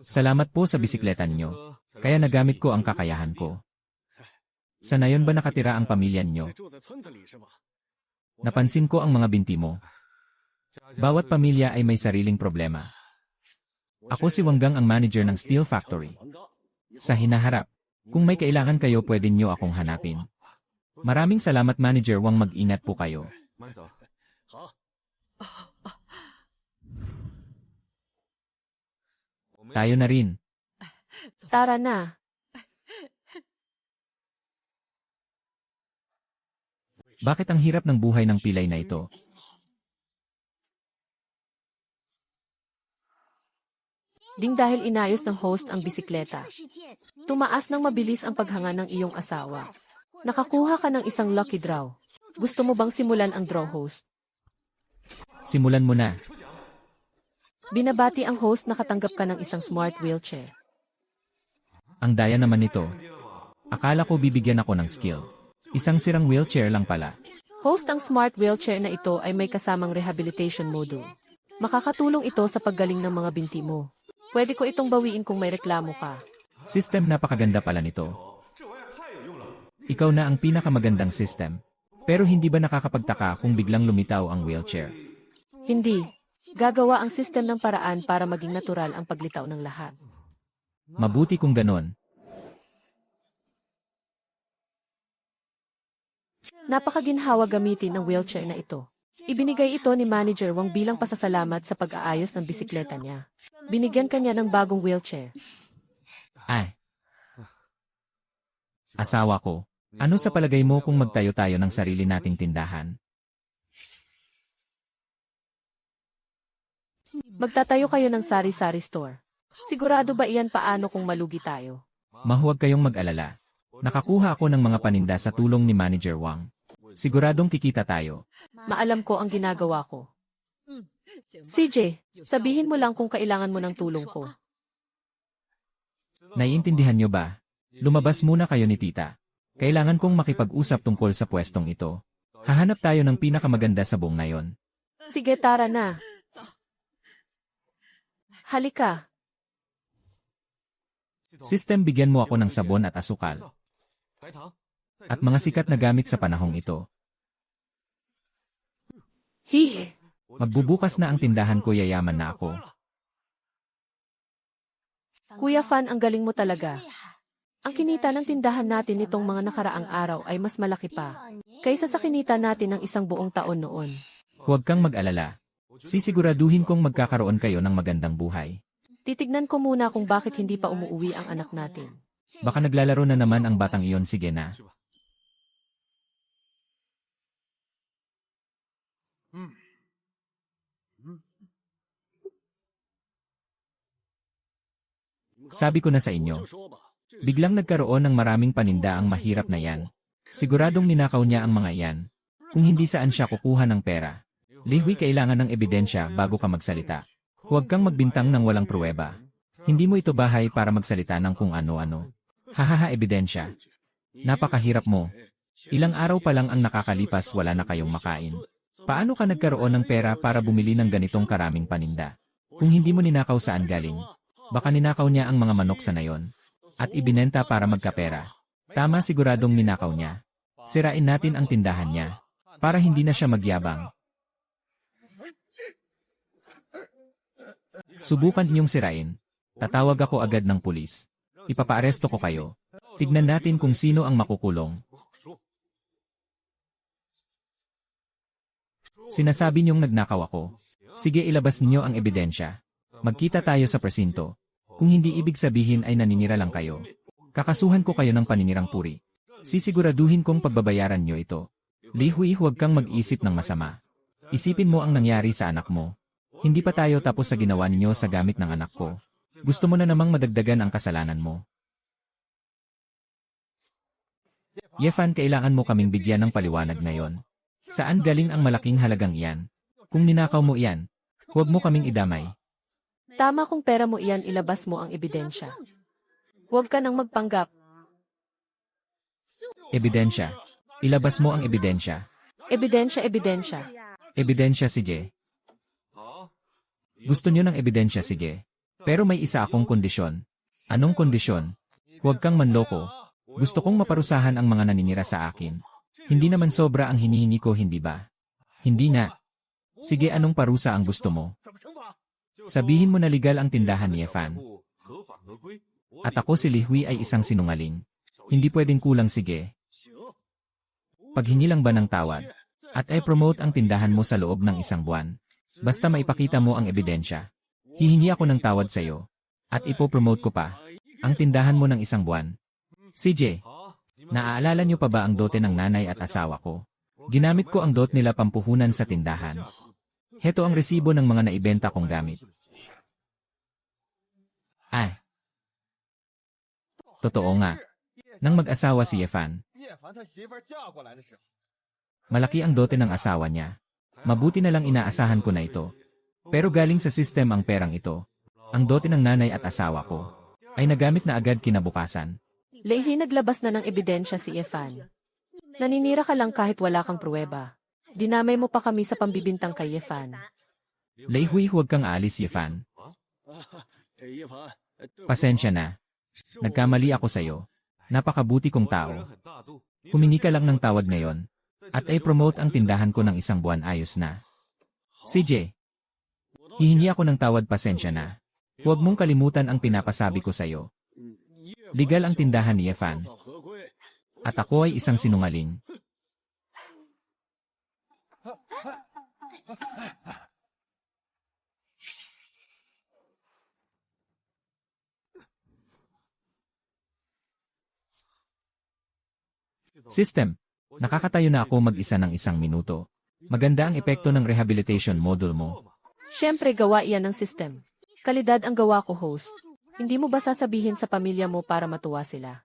Salamat po sa bisikleta niyo. Kaya nagamit ko ang kakayahan ko. Sa nayon ba nakatira ang pamilya niyo? Napansin ko ang mga binti mo. Bawat pamilya ay may sariling problema. Ako si Wanggang, ang manager ng Steel Factory. Sa hinaharap, kung may kailangan kayo pwede niyo akong hanapin. Maraming salamat Manager Wang, mag-ingat po kayo. Tayo na rin. Tara na. Bakit ang hirap ng buhay ng pilay na ito? Ding dahil inayos ng host ang bisikleta. Tumaas ng mabilis ang paghanga ng iyong asawa. Nakakuha ka ng isang lucky draw. Gusto mo bang simulan ang draw, host? Simulan mo na. Binabati ang host, nakatanggap ka ng isang smart wheelchair. Ang daya naman nito. Akala ko bibigyan ako ng skill. Isang sirang wheelchair lang pala. Host, ang smart wheelchair na ito ay may kasamang rehabilitation module. Makakatulong ito sa paggaling ng mga binti mo. Pwede ko itong bawiin kung may reklamo ka. System, napakaganda pala nito. Ikaw na ang pinakamagandang system. Pero hindi ba nakakapagtaka kung biglang lumitaw ang wheelchair? Hindi. Gagawa ang system ng paraan para maging natural ang paglitaw ng lahat. Mabuti kung ganon. Napakaginhawa gamitin ang wheelchair na ito. Ibinigay ito ni Manager Wang bilang pasasalamat sa pag-aayos ng bisikleta niya. Binigyan kanya ng bagong wheelchair. Ay. Asawa ko, ano sa palagay mo kung magtayo tayo ng sarili nating tindahan? Magtatayo kayo ng sari-sari store. Sigurado ba iyan paano kung malugi tayo? Mahuwag kayong mag-alala. Nakakuha ako ng mga paninda sa tulong ni Manager Wang. Siguradong kikita tayo. Maalam ko ang ginagawa ko. CJ, sabihin mo lang kung kailangan mo ng tulong ko. Naiintindihan nyo ba? Lumabas muna kayo ni tita. Kailangan kong makipag-usap tungkol sa pwestong ito. Hahanap tayo ng pinakamaganda sa buong nayon. Sige, tara na. Halika. System, bigyan mo ako ng sabon at asukal. At mga sikat na gamit sa panahong ito. Hihi. Magbubukas na ang tindahan ko, yayaman na ako. Kuya Fan, ang galing mo talaga. Ang kinita ng tindahan natin nitong mga nakaraang araw ay mas malaki pa kaysa sa kinita natin ng isang buong taon noon. Huwag kang mag-alala. Sisiguraduhin kong magkakaroon kayo ng magandang buhay. Titignan ko muna kung bakit hindi pa umuuwi ang anak natin. Baka naglalaro na naman ang batang iyon, sige na. Sabi ko na sa inyo, biglang nagkaroon ng maraming paninda ang mahirap na yan. Siguradong ninakaw niya ang mga iyan. Kung hindi, saan siya kukuha ng pera? Lihwi, kailangan ng ebidensya bago ka magsalita. Huwag kang magbintang ng walang pruweba. Hindi mo ito bahay para magsalita ng kung ano-ano. Hahaha, ebidensya. Napakahirap mo. Ilang araw pa lang ang nakakalipas, wala na kayong makain. Paano ka nagkaroon ng pera para bumili ng ganitong karaming paninda? Kung hindi mo ninakaw, saan galing? Baka ninakaw niya ang mga manok sa nayon at ibinenta para magkapera. Tama, siguradong ninakaw niya. Sirain natin ang tindahan niya para hindi na siya magyabang. Subukan niyong sirain. Tatawag ako agad ng pulis. Ipapaaresto ko kayo. Tignan natin kung sino ang makukulong. Sinasabi niyong nagnakaw ako. Sige, ilabas niyo ang ebidensya. Magkita tayo sa presinto. Kung hindi, ibig sabihin ay naninira lang kayo. Kakasuhan ko kayo ng paninirang puri. Sisiguraduhin kong pagbabayaran niyo ito. Lihwi, huwag kang mag-isip ng masama. Isipin mo ang nangyari sa anak mo. Hindi pa tayo tapos sa ginawa ninyo sa gamit ng anak ko. Gusto mo na namang madagdagan ang kasalanan mo. Yefan, kailangan mo kaming bigyan ng paliwanag ngayon. Saan galing ang malaking halagang iyan? Kung ninakaw mo iyan, huwag mo kaming idamay. Tama, kung pera mo iyan, ilabas mo ang ebidensya. Huwag ka nang magpanggap. Ebidensya. Ilabas mo ang ebidensya. Ebidensya, ebidensya. Ebidensya, sige. Gusto niyo ng ebidensya, sige. Pero may isa akong kondisyon. Anong kondisyon? Huwag kang manloko. Gusto kong maparusahan ang mga naninira sa akin. Hindi naman sobra ang hinihingi ko, hindi ba? Hindi nga. Sige, anong parusa ang gusto mo? Sabihin mo na legal ang tindahan ni Efan. At ako si Lihui ay isang sinungaling. Hindi pwedeng kulang, sige. Paghingi lang ba ng tawad? At i-promote ang tindahan mo sa loob ng 1 buwan. Basta maipakita mo ang ebidensya. Hihingi ako ng tawad sa'yo. At ipopromote ko pa ang tindahan mo ng 1 buwan. CJ, naaalala niyo pa ba ang dote ng nanay at asawa ko? Ginamit ko ang dote nila pampuhunan sa tindahan. Heto ang resibo ng mga naibenta kong gamit. Ay. Totoo nga. Nang mag-asawa si Efan, malaki ang dote ng asawa niya. Mabuti na lang inaasahan ko na ito. Pero galing sa system ang perang ito. Ang dote ng nanay at asawa ko ay nagamit na agad kinabukasan. Leihi, naglabas na ng ebidensya si Efan. Naninira ka lang kahit wala kang pruweba. Dinamay mo pa kami sa pambibintang kay Efan. Leihui, huwag kang aalis, Efan. Pasensya na. Nagkamali ako sa'yo. Napakabuti kong tao. Humingi ka lang ng tawad ngayon. At i-promote ang tindahan ko ng 1 buwan, ayos na. CJ, hihingi ako ng tawad, pasensya na. Huwag mong kalimutan ang pinapasabi ko sa'yo. Legal ang tindahan ni Efan. At ako ay isang sinungaling. System. Nakakatayo na ako mag-isa ng 1 minuto. Maganda ang epekto ng rehabilitation module mo. Siyempre, gawa iyan ng system. Kalidad ang gawa ko, host. Hindi mo ba sasabihin sa pamilya mo para matuwa sila?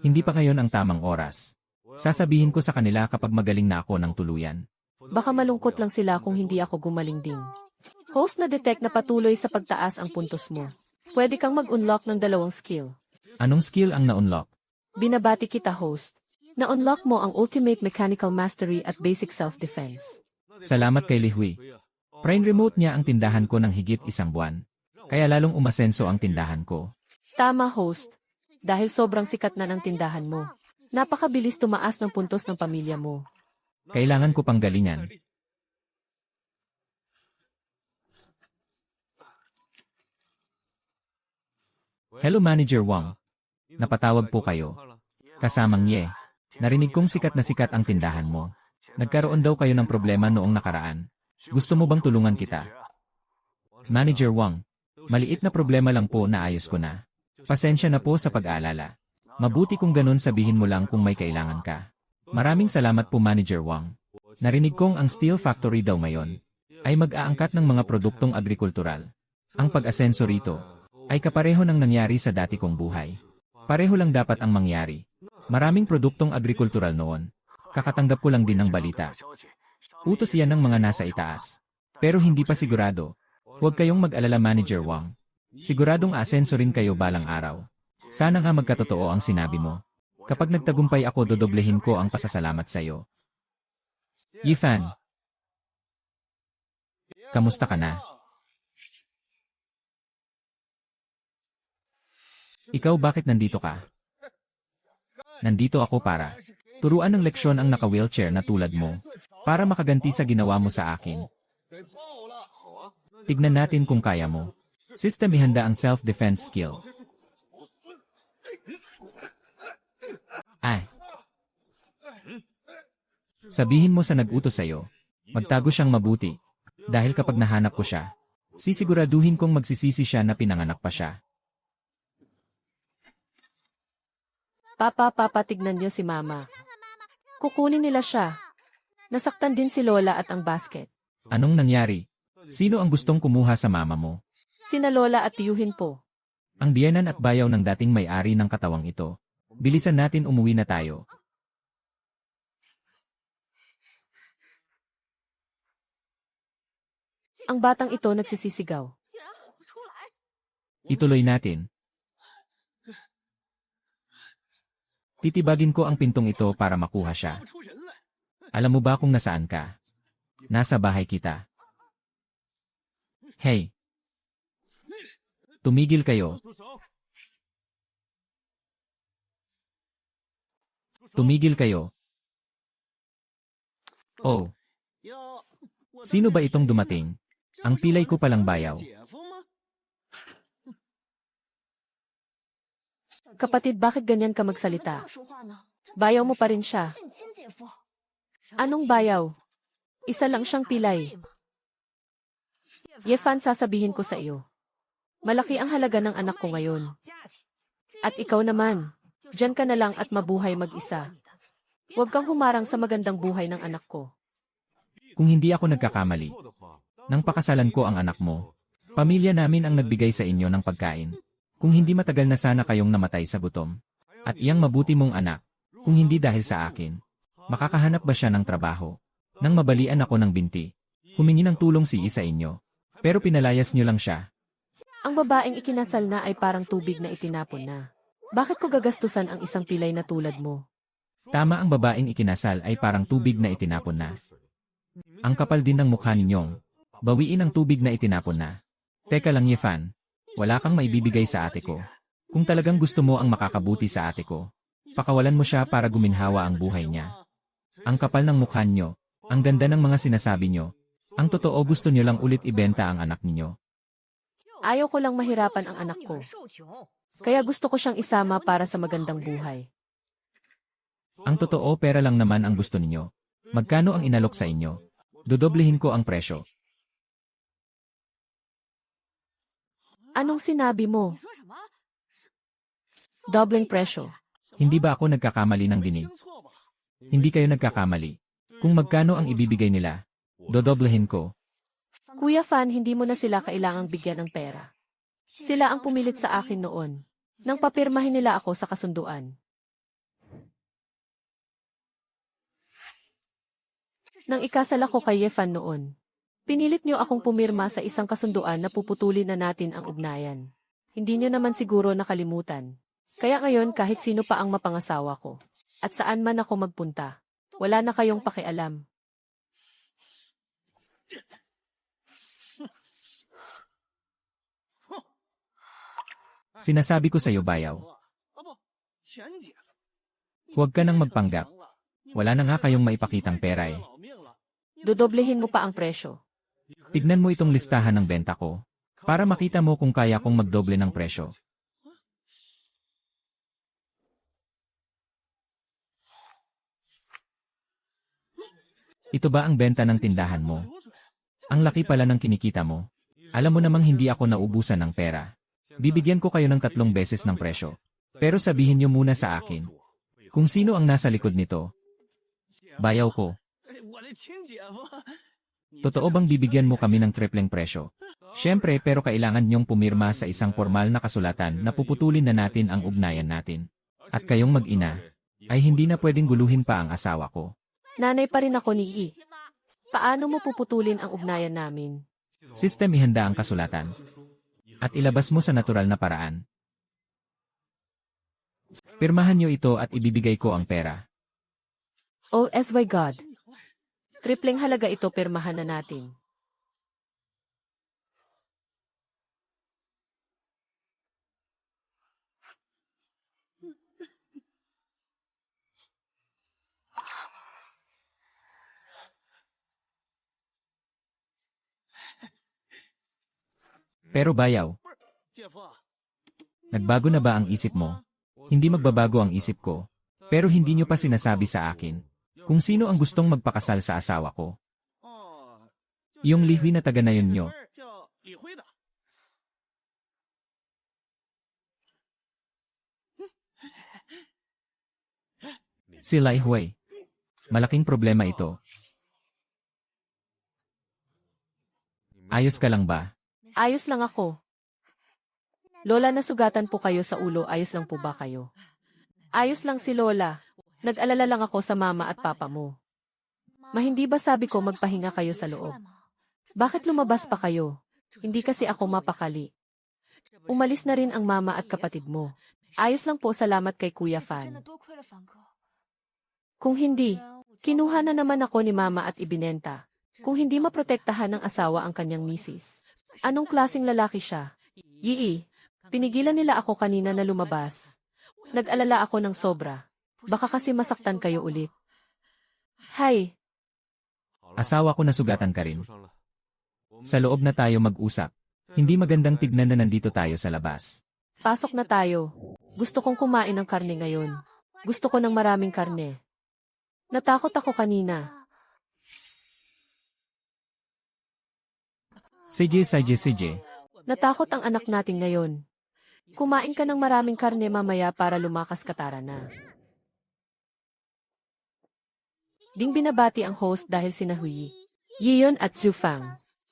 Hindi pa ngayon ang tamang oras. Sasabihin ko sa kanila kapag magaling na ako ng tuluyan. Baka malungkot lang sila kung hindi ako gumaling din. Host, na-detect na patuloy sa pagtaas ang puntos mo. Pwede kang mag-unlock ng 2 skill. Anong skill ang na-unlock? Binabati kita, host. Na-unlock mo ang Ultimate Mechanical Mastery at Basic Self-Defense. Salamat kay Lihui. Prime remote niya ang tindahan ko ng higit 1 buwan. Kaya lalong umasenso ang tindahan ko. Tama, host. Dahil sobrang sikat na ng tindahan mo. Napakabilis tumaas ng puntos ng pamilya mo. Kailangan ko pang galingan. Hello, Manager Wang. Napatawag po kayo. Kasamang Ye. Narinig kong sikat ang tindahan mo. Nagkaroon daw kayo ng problema noong nakaraan. Gusto mo bang tulungan kita? Manager Wang. Maliit na problema lang po, naayos ko na. Pasensya na po sa pag-aalala. Mabuti kung ganun, sabihin mo lang kung may kailangan ka. Maraming salamat po, Manager Wang. Narinig kong ang steel factory daw ngayon ay mag-aangkat ng mga produktong agrikultural. Ang pag-asenso rito ay kapareho ng nangyari sa dati kong buhay. Pareho lang dapat ang mangyari. Maraming produktong agrikultural noon. Kakatanggap ko lang din ng balita. Utos yan ng mga nasa itaas. Pero hindi pa sigurado. Huwag kayong mag-alala, Manager Wang. Siguradong aasenso rin kayo balang araw. Sana nga magkatotoo ang sinabi mo. Kapag nagtagumpay ako, dodoblehin ko ang pasasalamat sa iyo. Yifan. Kamusta ka na? Ikaw, bakit nandito ka? Nandito ako para turuan ng leksyon ang naka-wheelchair na tulad mo, para makaganti sa ginawa mo sa akin. Tignan natin kung kaya mo. System, ihanda ang self-defense skill. Ay. Sabihin mo sa nag-utos sa'yo, magtago siyang mabuti. Dahil kapag nahanap ko siya, sisiguraduhin kong magsisisi siya na pinanganak pa siya. Papa, tignan niyo si Mama. Kukunin nila siya. Nasaktan din si Lola at ang basket. Anong nangyari? Sino ang gustong kumuha sa mama mo? Sina Lola at tiyuhin po. Ang biyenan at bayaw ng dating may-ari ng katawang ito. Bilisan natin, umuwi na tayo. Ang batang ito nagsisisigaw. Ituloy natin. Titibagin ko ang pintong ito para makuha siya. Alam mo ba kung nasaan ka? Nasa bahay kita. Hey! Tumigil kayo. Tumigil kayo. Oh, sino ba itong dumating? Ang pilay ko palang bayaw. Kapatid, bakit ganyan ka magsalita? Bayaw mo pa rin siya. Anong bayaw? Isa lang siyang pilay. Yefan, sasabihin ko sa iyo. Malaki ang halaga ng anak ko ngayon. At ikaw naman, diyan ka na lang at mabuhay mag-isa. Huwag kang humarang sa magandang buhay ng anak ko. Kung hindi ako nagkakamali, nang pakasalan ko ang anak mo, pamilya namin ang nagbigay sa inyo ng pagkain. Kung hindi matagal na sana kayong namatay sa gutom. At iyang mabuti mong anak, kung hindi dahil sa akin, makakahanap ba siya ng trabaho? Nang mabalian ako ng binti, humingi ng tulong si isa inyo. Pero pinalayas niyo lang siya. Ang babaeng ikinasal na ay parang tubig na itinapon na. Bakit ko gagastusan ang isang pilay na tulad mo? Tama, ang babaeng ikinasal ay parang tubig na itinapon na. Ang kapal din ng mukha ninyong. Bawiin ang tubig na itinapon na. Teka lang, Yefan. Wala kang maibibigay sa ate ko. Kung talagang gusto mo ang makakabuti sa ate ko, pakawalan mo siya para guminhawa ang buhay niya. Ang kapal ng mukha niyo, ang ganda ng mga sinasabi niyo. Ang totoo, gusto niyo lang ulit ibenta ang anak niyo. Ayaw ko lang mahirapan ang anak ko. Kaya gusto ko siyang isama para sa magandang buhay. Ang totoo, pera lang naman ang gusto niyo. Magkano ang inalok sa inyo? Dodoblehin ko ang presyo. Anong sinabi mo? Doubling presyo. Hindi ba ako nagkakamali ng dinig? Hindi kayo nagkakamali. Kung magkano ang ibibigay nila, dodoblehin ko. Kuya Fan, hindi mo na sila kailangang bigyan ng pera. Sila ang pumilit sa akin noon. Nang papirmahin nila ako sa kasunduan. Nang ikasal ako kay Yefan noon, pinilit niyo akong pumirma sa isang kasunduan na puputulin na natin ang ugnayan. Hindi niyo naman siguro nakalimutan. Kaya ngayon kahit sino pa ang mapangasawa ko, at saan man ako magpunta, wala na kayong pakialam. Sinasabi ko sa iyo, bayaw. Huwag ka nang magpanggap. Wala na nga kayong maipakitang pera eh. Dodoblehin mo pa ang presyo. Tignan mo itong listahan ng benta ko, para makita mo kung kaya kong magdoble ng presyo. Ito ba ang benta ng tindahan mo? Ang laki pala ng kinikita mo. Alam mo namang hindi ako naubusan ng pera. Bibigyan ko kayo ng 3 beses ng presyo. Pero sabihin niyo muna sa akin, kung sino ang nasa likod nito. Bayaw ko. Totoo bang bibigyan mo kami ng tripleng presyo? Siyempre, pero kailangan niyong pumirma sa isang formal na kasulatan na puputulin na natin ang ugnayan natin. At kayong mag-ina, ay hindi na pwedeng guluhin pa ang asawa ko. Nanay pa rin ako ni I. Paano mo puputulin ang ugnayan namin? System, ihanda ang kasulatan. At ilabas mo sa natural na paraan. Pirmahan niyo ito at ibibigay ko ang pera. Oh, my God. Tripleng halaga ito, pirmahan na natin. Pero bayaw, nagbago na ba ang isip mo? Hindi magbabago ang isip ko. Pero hindi niyo pa sinasabi sa akin kung sino ang gustong magpakasal sa asawa ko. Yung Li Hui na taga na yun nyo. Si Lai Hui. Malaking problema ito. Ayos ka lang ba? Ayos lang ako. Lola, nasugatan po kayo sa ulo, ayos lang po ba kayo? Ayos lang si Lola. Nag-alala lang ako sa mama at papa mo. Hindi ba sabi ko magpahinga kayo sa loob? Bakit lumabas pa kayo? Hindi kasi ako mapakali. Umalis na rin ang mama at kapatid mo. Ayos lang po, salamat kay Kuya Fan. Kung hindi, kinuha na naman ako ni mama at ibinenta. Kung hindi maprotektahan ng asawa ang kanyang misis. Anong klaseng lalaki siya? Yii, pinigilan nila ako kanina na lumabas. Nag-alala ako ng sobra. Baka kasi masaktan kayo ulit. Hay, Asawa ko, nasugatan ka rin. Sa loob na tayo mag-usap. Hindi magandang tignan na nandito tayo sa labas. pasok na tayo. Gusto kong kumain ng karne ngayon. Gusto ko ng maraming karne. Natakot ako kanina. Sige. Natakot ang anak natin ngayon. Kumain ka ng maraming karne mamaya para lumakas ka, tara na. Ding binabati ang host dahil sina Hui, Yiyon at Zufang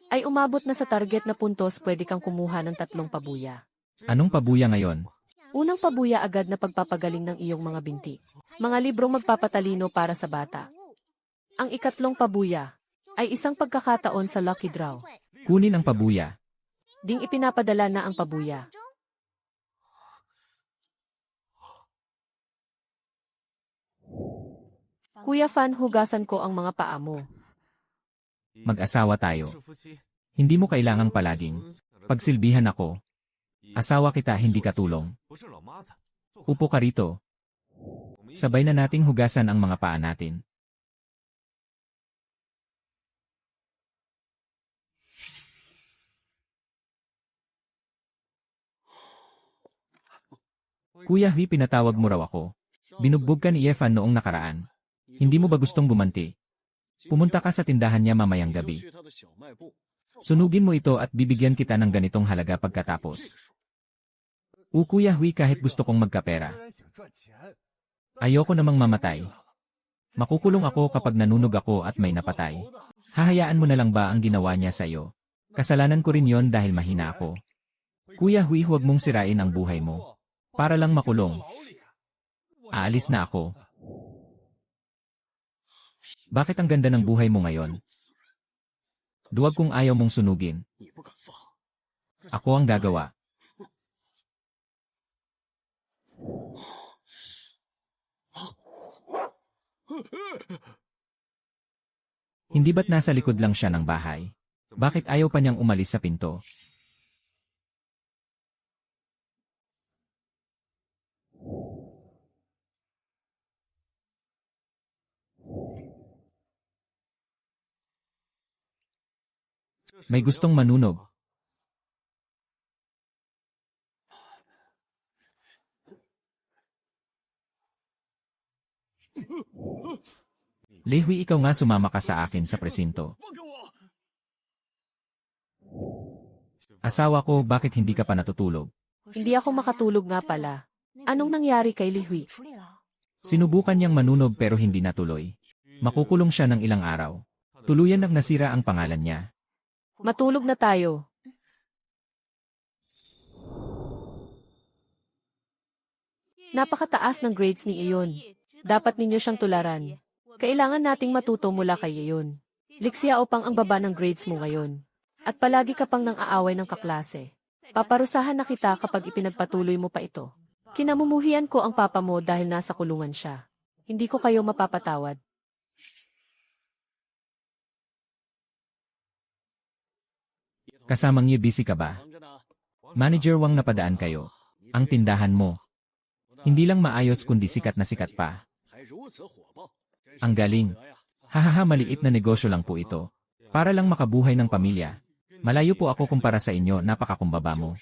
ay umabot na sa target na puntos. Pwede kang kumuha ng 3 pabuya. Anong pabuya ngayon? Unang pabuya, agad na pagpapagaling ng iyong mga binti. Mga librong magpapatalino para sa bata. Ang ikatlong pabuya ay isang pagkakataon sa lucky draw. Kunin ang pabuya. Ding ipinapadala na ang pabuya. Kuya Fan, hugasan ko ang mga paa mo. Mag-asawa tayo. Hindi mo kailangang palaging pagsilbihan ako. Asawa kita, hindi katulong. Upo ka rito. Sabay na nating hugasan ang mga paa natin. Kuya Hui, pinatawag mo raw ako. Binugbog ka ni Yefan noong nakaraan. Hindi mo ba gustong bumanti? Pumunta ka sa tindahan niya mamayang gabi. Sunugin mo ito at bibigyan kita ng ganitong halaga pagkatapos. Kuya Hui, kahit gusto kong magkapera. Ayoko namang mamatay. Makukulong ako kapag nanunog ako at may napatay. Hahayaan mo na lang ba ang ginawa niya sa iyo? Kasalanan ko rin yon dahil mahina ako. Kuya Hui, huwag mong sirain ang buhay mo. Para lang makulong. Aalis na ako. Bakit ang ganda ng buhay mo ngayon? Duwag kung ayaw mong sunugin. Ako ang gagawa. Hindi ba't nasa likod lang siya ng bahay? Bakit ayaw pa niyang umalis sa pinto? May gustong manunog. Lehui, ikaw nga, sumama ka sa akin sa presinto. Asawa ko, bakit hindi ka pa natutulog? Hindi ako makatulog nga pala. Anong nangyari kay Lihui? Sinubukan niyang manunog pero hindi natuloy. Makukulong siya ng ilang araw. Tuluyan nang nasira ang pangalan niya. Matulog na tayo. Napakataas ng grades ni Iyon. Dapat ninyo siyang tularan. Kailangan nating matuto mula kay Iyon. Liksya upang ang baba ng grades mo ngayon. At palagi ka pang nang aaway ng kaklase. Paparusahan na kita kapag ipinagpatuloy mo pa ito. Kinamumuhian ko ang papa mo dahil nasa kulungan siya. Hindi ko kayo mapapatawad. Kasamang niyo, busy ka ba? Manager Wang, napadaan kayo. Ang tindahan mo. Hindi lang maayos kundi sikat na sikat pa. Ang galing. Hahaha, maliit na negosyo lang po ito. Para lang makabuhay ng pamilya. Malayo po ako kumpara sa inyo, napakakumbaba mo.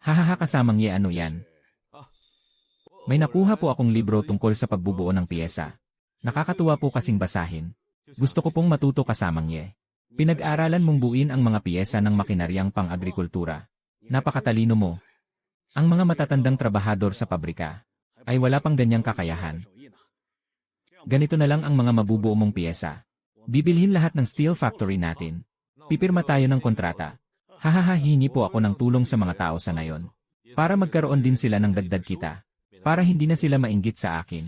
Hahaha, kasamang ano yan? May nakuha po akong libro tungkol sa pagbubuo ng piyesa. Nakakatuwa po kasing basahin. Gusto ko pong matuto, kasamang ye. Pinag-aralan mong buuin ang mga piyesa ng makinaryang pang-agrikultura. Napakatalino mo. Ang mga matatandang trabahador sa pabrika ay wala pang ganyang kakayahan. Ganito na lang ang mga mabubuo mong piyesa. Bibilhin lahat ng steel factory natin. Pipirma tayo ng kontrata. Hahaha, hingi po ako ng tulong sa mga tao sa nayon. Para magkaroon din sila ng dagdag kita. Para hindi na sila mainggit sa akin.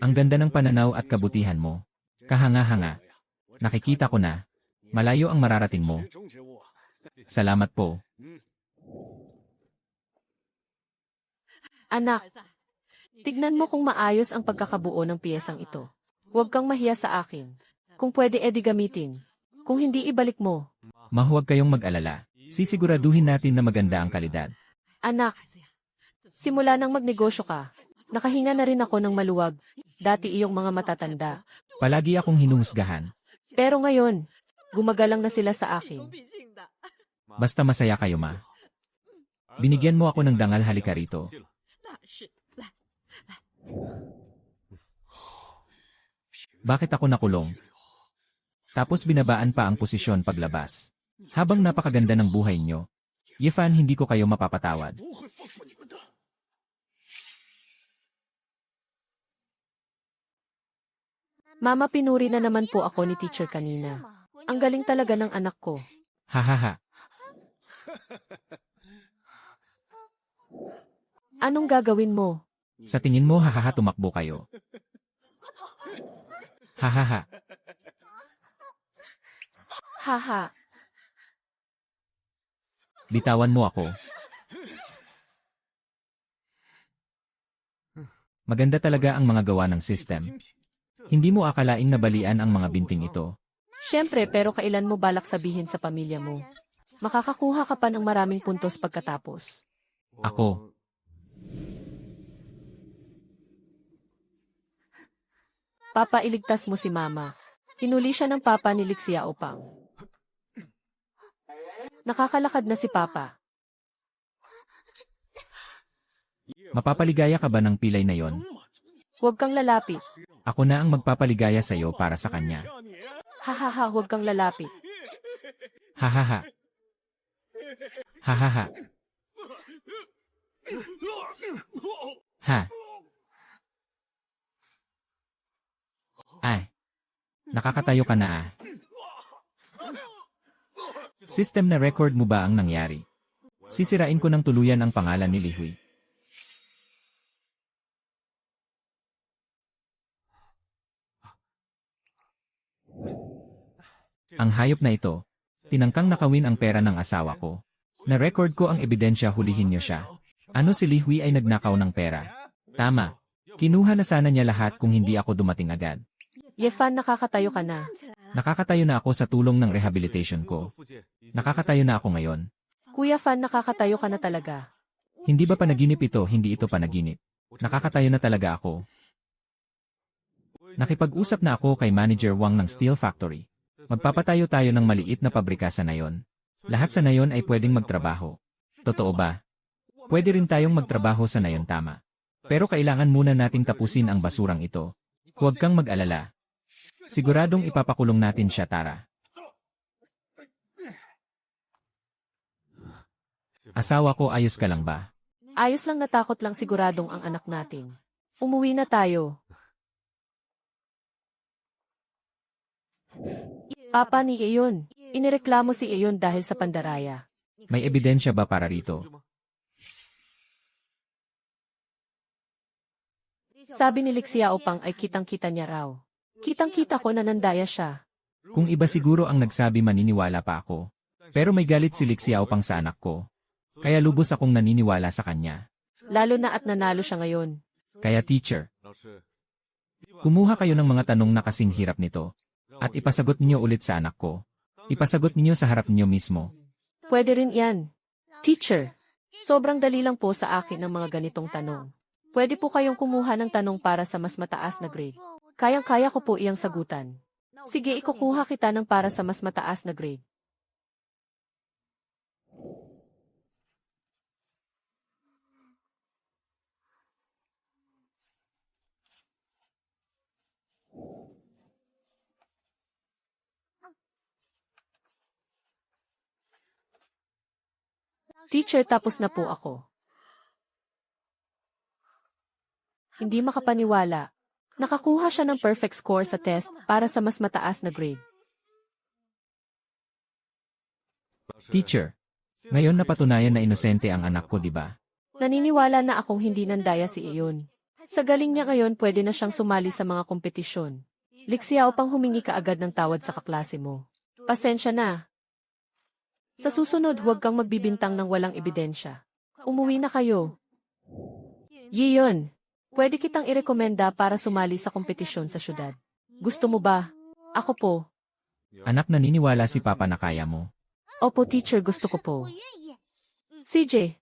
Ang ganda ng pananaw at kabutihan mo. Kahanga-hanga. Nakikita ko na. Malayo ang mararating mo. Salamat po. Anak, tignan mo kung maayos ang pagkakabuo ng piyesang ito. Huwag kang mahiya sa akin. Kung pwede, edi gamitin. Kung hindi ibalik mo, Ma, huwag kayong mag-alala. Sisiguraduhin natin na maganda ang kalidad. anak, simula nang magnegosyo ka, nakahinga na rin ako ng maluwag, dati iyong mga matatanda. Palagi akong hinuhusgahan. Pero ngayon, gumagalang na sila sa akin. Basta masaya kayo, ma. Binigyan mo ako ng dangal, halika rito. Bakit ako nakulong? Tapos binabaan pa ang posisyon paglabas. Habang napakaganda ng buhay nyo, Yefan, hindi ko kayo mapapatawad. Mama, pinuri na naman po ako ni teacher kanina. Ang galing talaga ng anak ko. Hahaha. Anong gagawin mo? Sa tingin mo, hahaha, tumakbo kayo. Hahaha. Haha. Bitawan mo ako. Maganda talaga ang mga gawa ng system. Hindi mo akalaing nabalian ang mga binting ito. Siyempre, pero kailan mo balak sabihin sa pamilya mo? Makakakuha ka pa ng maraming puntos pagkatapos. Ako. Papa, iligtas mo si Mama. Hinuli siya ng Papa ni Lixia Opang. Nakakalakad na si Papa. Mapapaligaya ka ba ng pilay na yon? Huwag kang lalapit. Ako na ang magpapaligaya sa iyo para sa kanya. Hahaha, huwag kang lalapit. Hahaha. Hahaha. Ha. Ay. Nakakatayo ka na ah. System na record mo ba ang nangyari? Sisirain ko ng tuluyan ang pangalan ni Lihui. Ang hayop na ito, tinangkang nakawin ang pera ng asawa ko. Na-record ko ang ebidensya, hulihin niyo siya. Ano, si Lihui ay nagnakaw ng pera? Tama. Kinuha na sana niya lahat kung hindi ako dumating agad. Yefan, nakakatayo ka na. Nakakatayo na ako sa tulong ng rehabilitation ko. Nakakatayo na ako ngayon. Kuya Fan, nakakatayo ka na talaga. Hindi ba panaginip ito? Hindi ito panaginip. Nakakatayo na talaga ako. Nakipag-usap na ako kay Manager Wang ng Steel Factory. Magpapatayo tayo ng maliit na pabrika sa Nayon. Lahat sa Nayon ay pwedeng magtrabaho. Totoo ba? Pwede rin tayong magtrabaho sa Nayon, tama. Pero kailangan muna nating tapusin ang basurang ito. Huwag kang mag-alala. Siguradong ipapakulong natin siya, Tara. Asawa ko, ayos ka lang ba? Ayos lang, natakot lang siguradong ang anak natin. Umuwi na tayo. Papa, ni Iyon. Inireklamo si Iyon dahil sa pandaraya. May ebidensya ba para rito? Sabi ni Lixia Opang ay kitang-kita niya raw. Kitang-kita ko na nandaya siya. Kung iba siguro ang nagsabi, maniniwala pa ako. Pero may galit si Lixia Opang sa anak ko. Kaya lubos akong naniniwala sa kanya. Lalo na at nanalo siya ngayon. Kaya teacher, kumuha kayo ng mga tanong na kasing hirap nito. At ipasagot niyo ulit sa anak ko. Ipasagot niyo sa harap niyo mismo. Pwede rin yan. Teacher, sobrang dali lang po sa akin ng mga ganitong tanong. Pwede po kayong kumuha ng tanong para sa mas mataas na grade. Kayang-kaya ko po iyang sagutan. Sige, ikukuha kita ng para sa mas mataas na grade. Teacher, tapos na po ako. Hindi makapaniwala. Nakakuha siya ng perfect score sa test para sa mas mataas na grade. Teacher, ngayon napatunayan na inosente ang anak ko, di ba? Naniniwala na akong hindi nandaya si Iyon. Sa galing niya ngayon, pwede na siyang sumali sa mga kompetisyon. Lixia Opang, humingi ka agad ng tawad sa kaklase mo. Pasensya na. Sa susunod, huwag kang magbibintang ng walang ebidensya. Umuwi na kayo. Yiyon, pwede kitang irekomenda para sumali sa kompetisyon sa syudad. Gusto mo ba? Ako po. Anak, naniniwala si Papa na kaya mo. Opo, teacher, gusto ko po. CJ,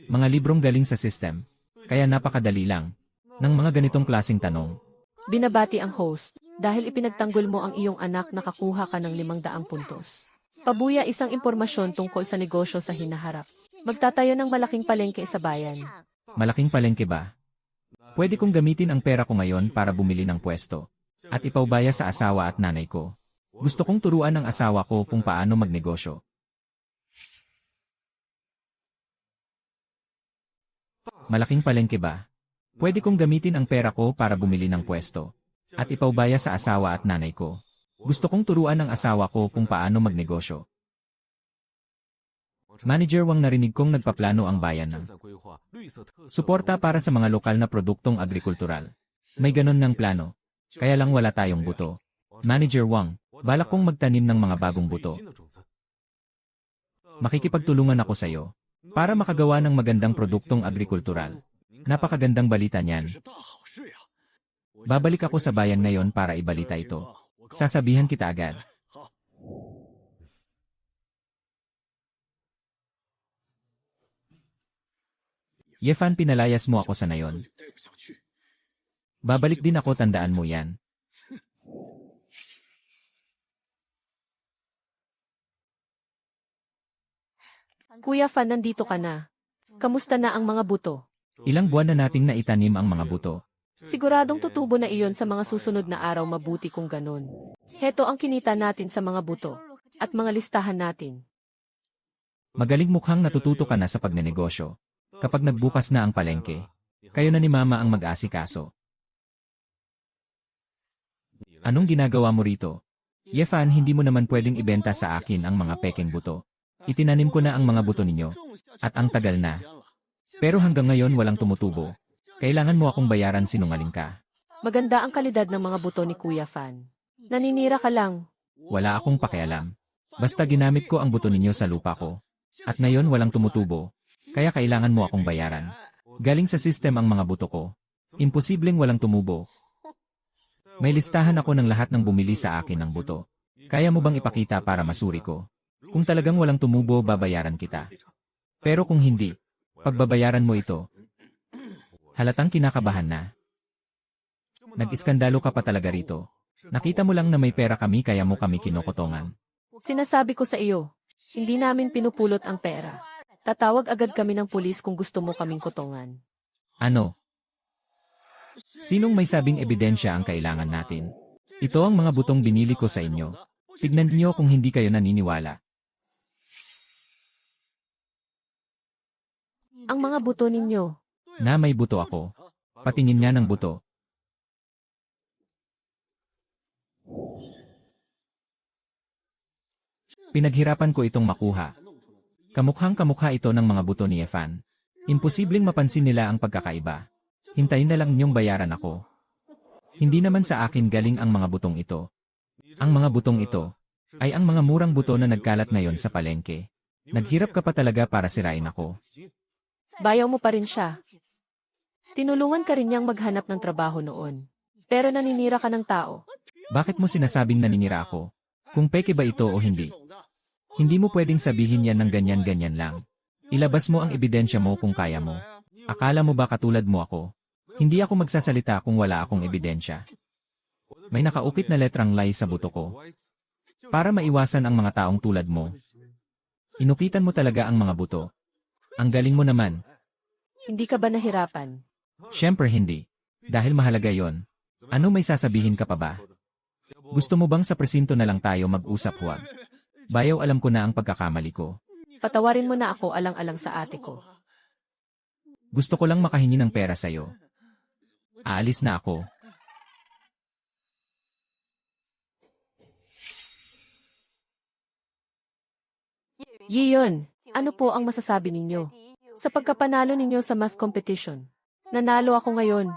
Mga librong galing sa system. Kaya napakadali lang. Ng mga ganitong klasing tanong. binabati ang host dahil ipinagtanggol mo ang iyong anak nakakuha ka ng 500 puntos. Pabuya, isang impormasyon tungkol sa negosyo sa hinaharap. Magtatayo ng malaking palengke sa bayan. Malaking palengke ba? Pwede kong gamitin ang pera ko ngayon para bumili ng pwesto. At ipaubaya sa asawa at nanay ko. Gusto kong turuan ang asawa ko kung paano magnegosyo. Malaking palengke ba? Pwede kong gamitin ang pera ko para bumili ng pwesto. At ipaubaya sa asawa at nanay ko. Gusto kong turuan ang asawa ko kung paano magnegosyo. Manager Wang, narinig kong nagpaplano ang bayan ng suporta para sa mga lokal na produktong agrikultural. May ganon ng plano. Kaya lang wala tayong buto. Manager Wang, balak kong magtanim ng mga bagong buto. Makikipagtulungan ako sa iyo para makagawa ng magandang produktong agrikultural. Napakagandang balita niyan. Babalik ako sa bayan ngayon para ibalita ito. Sasabihan kita agad. Yefan, pinalayas mo ako sa nayon. Babalik din ako, tandaan mo yan. Kuya Fan, nandito ka na. Kamusta na ang mga buto? Ilang buwan na nating naitanim ang mga buto. Siguradong tutubo na iyon sa mga susunod na araw, mabuti kung ganun. Heto ang kinita natin sa mga buto at mga listahan natin. Magaling, mukhang natututo ka na sa pagnenegosyo. Kapag nagbukas na ang palengke, kayo na ni Mama ang mag-asikaso. Anong ginagawa mo rito? Yefan, hindi mo naman pwedeng ibenta sa akin ang mga pekeng buto. Itinanim ko na ang mga buto ninyo. At ang tagal na. Pero hanggang ngayon walang tumutubo. Kailangan mo akong bayaran, sinungaling ka. Maganda ang kalidad ng mga buto ni Kuya Fan. Naninira ka lang. Wala akong pakialam. Basta ginamit ko ang buto ninyo sa lupa ko. At ngayon walang tumutubo. Kaya kailangan mo akong bayaran. Galing sa system ang mga buto ko. Imposibleng walang tumubo. May listahan ako ng lahat ng bumili sa akin ng buto. Kaya mo bang ipakita para masuri ko? Kung talagang walang tumubo, babayaran kita. Pero kung hindi, pagbabayaran mo ito. Halatang kinakabahan na. Nag-iskandalo ka pa talaga rito. Nakita mo lang na may pera kami kaya mo kami kinokotongan. Sinasabi ko sa iyo, hindi namin pinupulot ang pera. Tatawag agad kami ng pulis kung gusto mo kaming kotongan. Ano? Sinong may sabing ebidensya ang kailangan natin? Ito ang mga butong binili ko sa inyo. Tignan niyo kung hindi kayo naniniwala. Ang mga buto ninyo. Na may buto ako. Patingin nga ng buto. Pinaghirapan ko itong makuha. Kamukhang kamukha ito ng mga buto ni Yefan. Imposibleng mapansin nila ang pagkakaiba. Hintayin na lang niyong bayaran ako. Hindi naman sa akin galing ang mga butong ito. Ang mga butong ito ay ang mga murang buto na nagkalat ngayon sa palengke. Naghirap ka pa talaga para sirain ako. Bayaw mo pa rin siya. Tinulungan ka rin niyang maghanap ng trabaho noon. Pero naninira ka ng tao. Bakit mo sinasabing naninira ako? Kung peke ba ito o hindi? Hindi mo pwedeng sabihin yan ng ganyan-ganyan lang. Ilabas mo ang ebidensya mo kung kaya mo. Akala mo ba katulad mo ako? Hindi ako magsasalita kung wala akong ebidensya. May nakaukit na letrang lie sa buto ko. Para maiwasan ang mga taong tulad mo. Inukitan mo talaga ang mga buto. Ang galing mo naman. Hindi ka ba nahirapan? Siyempre hindi. Dahil mahalaga yon. Ano may sasabihin ka pa ba? Gusto mo bang sa presinto na lang tayo mag-usap, huwag? Bayaw, alam ko na ang pagkakamali ko. Patawarin mo na ako, alang-alang sa ate ko. Gusto ko lang makahingi ng pera sa'yo. Aalis na ako. Yiyon, ano po ang masasabi ninyo? Sa pagkapanalo ninyo sa math competition, nanalo ako ngayon.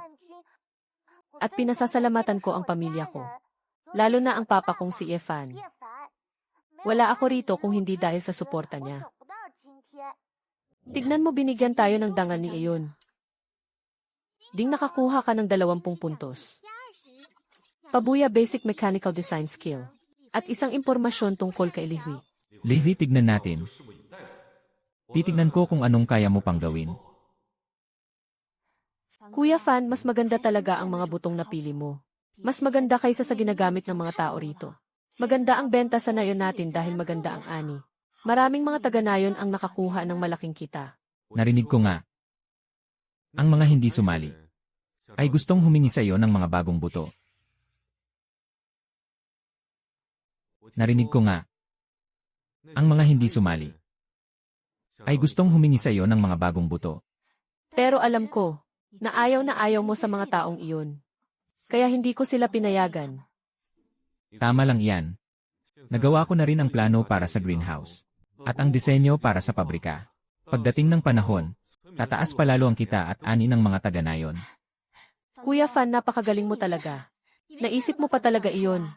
At pinasasalamatan ko ang pamilya ko. Lalo na ang papa kong si Yefan. Wala ako rito kung hindi dahil sa suporta niya. Tignan mo, binigyan tayo ng dangal ni Iyon. Ding nakakuha ka ng 20 puntos. Pabuya, basic mechanical design skill. At isang impormasyon tungkol kay Lihui. Lihui, tignan natin. Titignan ko kung anong kaya mo pang gawin. Kuya Fan, mas maganda talaga ang mga butong napili mo. Mas maganda kaysa sa ginagamit ng mga tao rito. Maganda ang benta sa nayon natin dahil maganda ang ani. Maraming mga taga-nayon ang nakakuha ng malaking kita. Narinig ko nga. Ang mga hindi sumali ay gustong humingi sa iyo ng mga bagong buto. Narinig ko nga. Ang mga hindi sumali ay gustong humingi sa iyo ng mga bagong buto. Pero alam ko na ayaw mo sa mga taong iyon. Kaya hindi ko sila pinayagan. Tama lang yan. Nagawa ko na rin ang plano para sa greenhouse. At ang disenyo para sa pabrika. Pagdating ng panahon, tataas palalo ang kita at ani ng mga taga-nayon. Kuya Fan, napakagaling mo talaga. Naisip mo pa talaga iyon.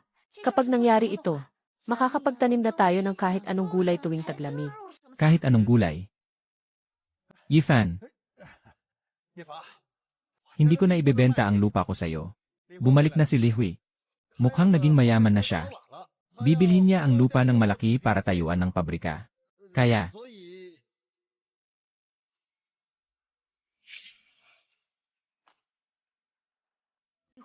Kapag nangyari ito, makakapagtanim na tayo ng kahit anong gulay tuwing taglamig. Kahit anong gulay. Yifan, hindi ko na ibebenta ang lupa ko sa'yo. Bumalik na si Lihui. Mukhang naging mayaman na siya. Bibilhin niya ang lupa ng malaki para tayuan ng pabrika. Kaya,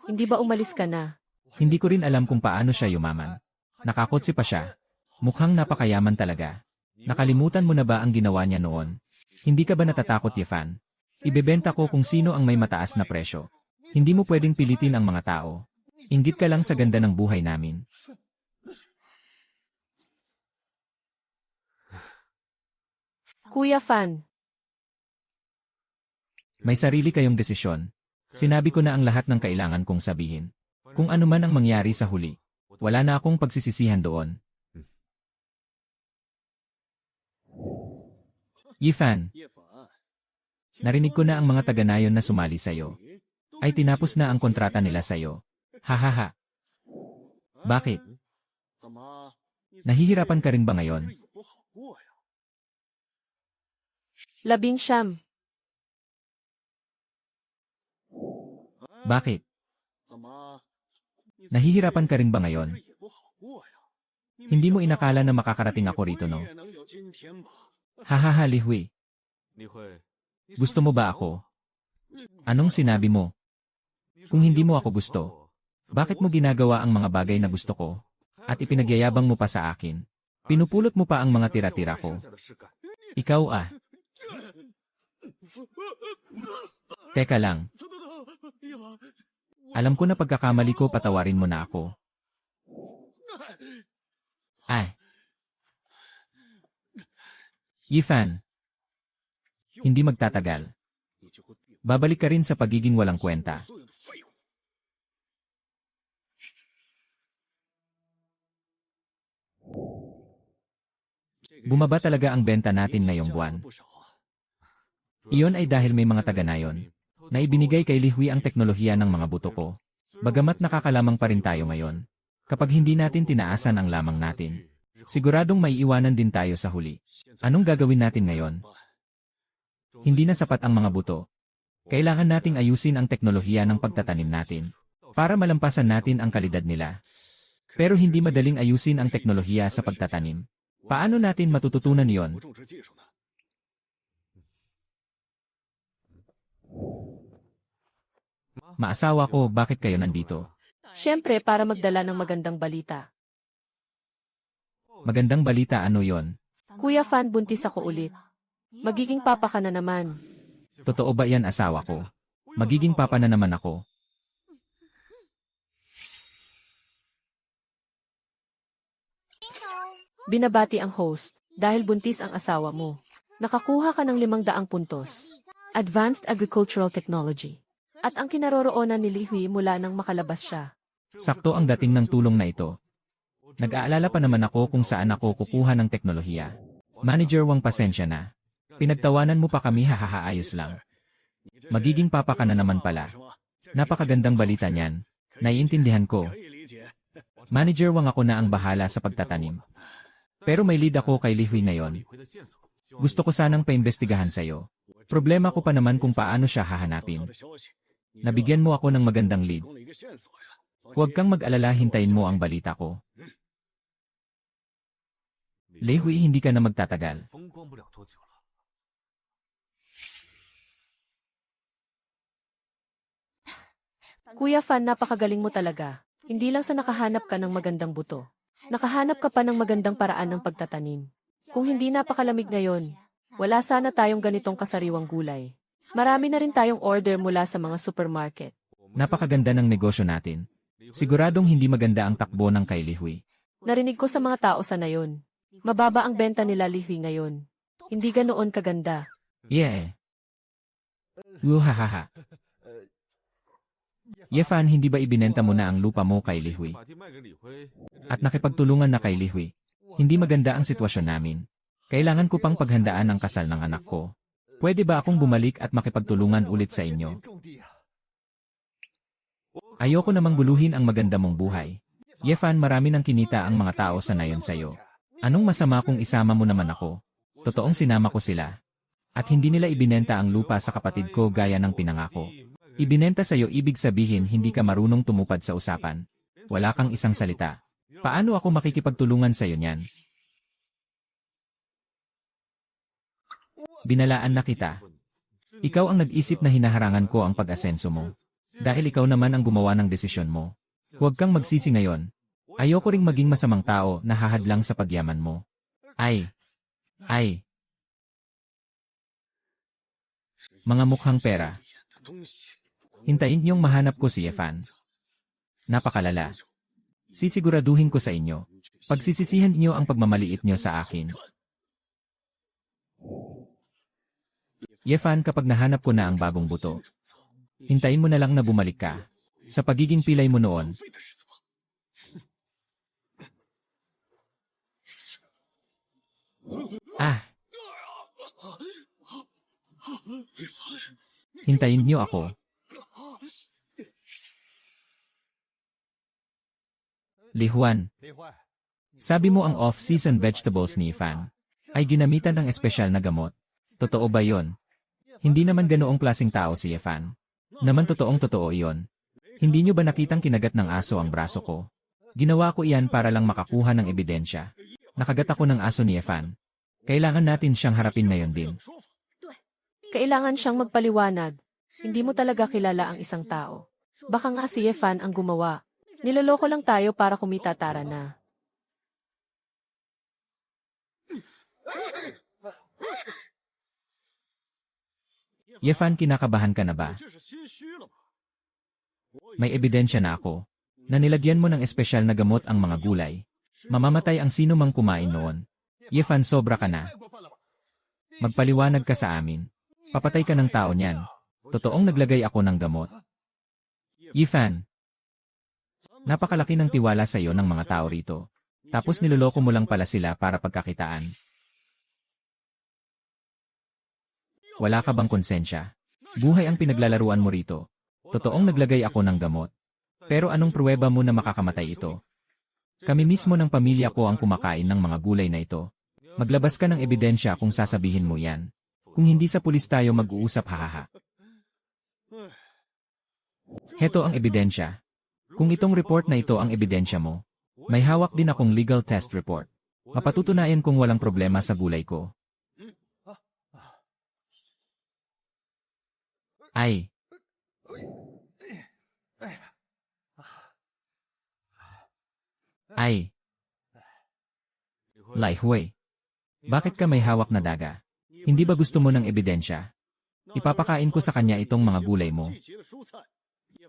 Hindi ba umalis ka na? hindi ko rin alam kung paano siya yumaman. Nakakotsi pa siya. Mukhang napakayaman talaga. Nakalimutan mo na ba ang ginawa niya noon? Hindi ka ba natatakot, Yifan? Ibebenta ko kung sino ang may mataas na presyo. Hindi mo pwedeng pilitin ang mga tao. Inggit ka lang sa ganda ng buhay namin. Kuya Fan, May sarili kayong desisyon. Sinabi ko na ang lahat ng kailangan kong sabihin. Kung ano man ang mangyari sa huli, wala na akong pagsisisihan doon. Yifan, narinig ko na ang mga taga-nayon na sumali sa'yo. Ay tinapos na ang kontrata nila sa'yo. Hahaha. Bakit? Nahihirapan ka rin ba ngayon? 19. Bakit? Nahihirapan ka rin ba ngayon? Hindi mo inakala na makakarating ako rito, no? Hahaha, Lihui. Gusto mo ba ako? Anong sinabi mo? Kung hindi mo ako gusto, bakit mo ginagawa ang mga bagay na gusto ko? At ipinagyayabang mo pa sa akin. Pinupulot mo pa ang mga tira-tira ko. Ikaw ah. Teka lang. Alam ko na pagkakamali ko, patawarin mo na ako. Ay. Yifan. Hindi magtatagal. Babalik ka rin sa pagiging walang kwenta. Bumaba talaga ang benta natin ngayong buwan. Iyon ay dahil may mga taga-nayon na ibinigay kay Lihui ang teknolohiya ng mga buto ko. Bagamat nakakalamang pa rin tayo ngayon. Kapag hindi natin tinaasan ang lamang natin, siguradong maiiwanan din tayo sa huli. Anong gagawin natin ngayon? Hindi na sapat ang mga buto. Kailangan nating ayusin ang teknolohiya ng pagtatanim natin para malampasan natin ang kalidad nila. Pero hindi madaling ayusin ang teknolohiya sa pagtatanim. Paano natin matututunan yon? Maasawa ko, bakit kayo nandito? Siyempre para magdala ng magandang balita. Magandang balita, ano yon? Kuya Fan, buntis ako ulit. Magiging papa ka na naman. Totoo ba yan, asawa ko? Magiging papa na naman ako. Binabati ang host dahil buntis ang asawa mo. Nakakuha ka ng 500 puntos. Advanced Agricultural Technology. At ang kinaroroonan ni Lihui mula nang makalabas siya. Sakto ang dating ng tulong na ito. Nag-aalala pa naman ako kung saan ako kukuha ng teknolohiya. Manager Wang, pasensya na. Pinagtawanan mo pa kami, hahaha, ayos lang. Magiging papa ka na naman pala. Napakagandang balita niyan. Naiintindihan ko. Manager Wang, ako na ang bahala sa pagtatanim. Pero may lead ako kay Lihui ngayon. Gusto ko sanang paimbestigahan sa'yo. Problema ko pa naman kung paano siya hahanapin. Nabigyan mo ako ng magandang lead. Huwag kang mag-alala, hintayin mo ang balita ko. Li Hui, hindi ka na magtatagal. Kuya Fan, napakagaling mo talaga. Hindi lang sa nakahanap ka ng magandang buto. Nakahanap ka pa ng magandang paraan ng pagtatanim. Kung hindi napakalamig ngayon, wala sana tayong ganitong kasariwang gulay. Marami na rin tayong order mula sa mga supermarket. Napakaganda ng negosyo natin. Siguradong hindi maganda ang takbo ng kay Li Hui. Narinig ko sa mga tao sa nayon. Mababa ang benta nila Li Hui ngayon. Hindi ganoon kaganda. Yeah. Uhahaha. Yefan, hindi ba ibinenta mo na ang lupa mo kay Li Hui? At nakipagtulungan na kay Li Hui. Hindi maganda ang sitwasyon namin. Kailangan ko pang paghandaan ang kasal ng anak ko. Pwede ba akong bumalik at makipagtulungan ulit sa inyo? Ayoko namang guluhin ang maganda mong buhay. Yefan, marami nang kinita ang mga tao sa nayon sa'yo. Anong masama kung isama mo naman ako? Totoong sinama ko sila. At hindi nila ibinenta ang lupa sa kapatid ko gaya ng pinangako. Ibinenta sa'yo, ibig sabihin hindi ka marunong tumupad sa usapan. Wala kang isang salita. Paano ako makikipagtulungan sa'yo niyan? Binalaan na kita. Ikaw ang nag-isip na hinaharangan ko ang pag-asenso mo. Dahil ikaw naman ang gumawa ng desisyon mo. Huwag kang magsisi ngayon. Ayoko ring maging masamang tao na hahadlang sa pagyaman mo. Ay. Mga mukhang pera. Hintayin niyong mahanap ko si Yefan. Napakalala. Sisiguraduhin ko sa inyo. Pagsisisihan niyo ang pagmamaliit niyo sa akin. Yefan, kapag nahanap ko na ang bagong buto, hintayin mo na lang na bumalik ka. Sa pagiging pilay mo noon. Hintayin niyo ako. Li Huan, sabi mo ang off-season vegetables ni Yefan ay ginamitan ng espesyal na gamot. Totoo ba yon? Hindi naman ganoong klaseng tao si Yefan. Naman totoong totoo iyon. Hindi niyo ba nakitang kinagat ng aso ang braso ko? Ginawa ko iyan para lang makakuha ng ebidensya. Nakagat ako ng aso ni Yefan. Kailangan natin siyang harapin ngayon din. Kailangan siyang magpaliwanag. Hindi mo talaga kilala ang isang tao. Baka nga si Yefan ang gumawa. Niloloko lang tayo para kumita tara na. Yefan, kinakabahan ka na ba? May ebidensya na ako na nilagyan mo ng espesyal na gamot ang mga gulay. Mamamatay ang sino mang kumain noon. Yefan, sobra ka na. Magpaliwanag ka sa amin. Papatay ka ng tao niyan. Totoong naglagay ako ng gamot. Yefan, napakalaki ng tiwala sa iyo ng mga tao rito. Tapos niloloko mo lang pala sila para pagkakitaan. Wala ka bang konsensya? Buhay ang pinaglalaruan mo rito. Totoong naglagay ako ng gamot. Pero anong pruweba mo na makakamatay ito? Kami mismo ng pamilya ko ang kumakain ng mga gulay na ito. Maglabas ka ng ebidensya kung sasabihin mo yan. Kung hindi sa pulis tayo mag-uusap, hahaha. Heto ang ebidensya. Kung itong report na ito ang ebidensya mo, may hawak din akong legal test report. Mapatutunayan kung walang problema sa gulay ko. Ay. Li Hui. Bakit ka may hawak na daga? Hindi ba gusto mo ng ebidensya? Ipapakain ko sa kanya itong mga gulay mo.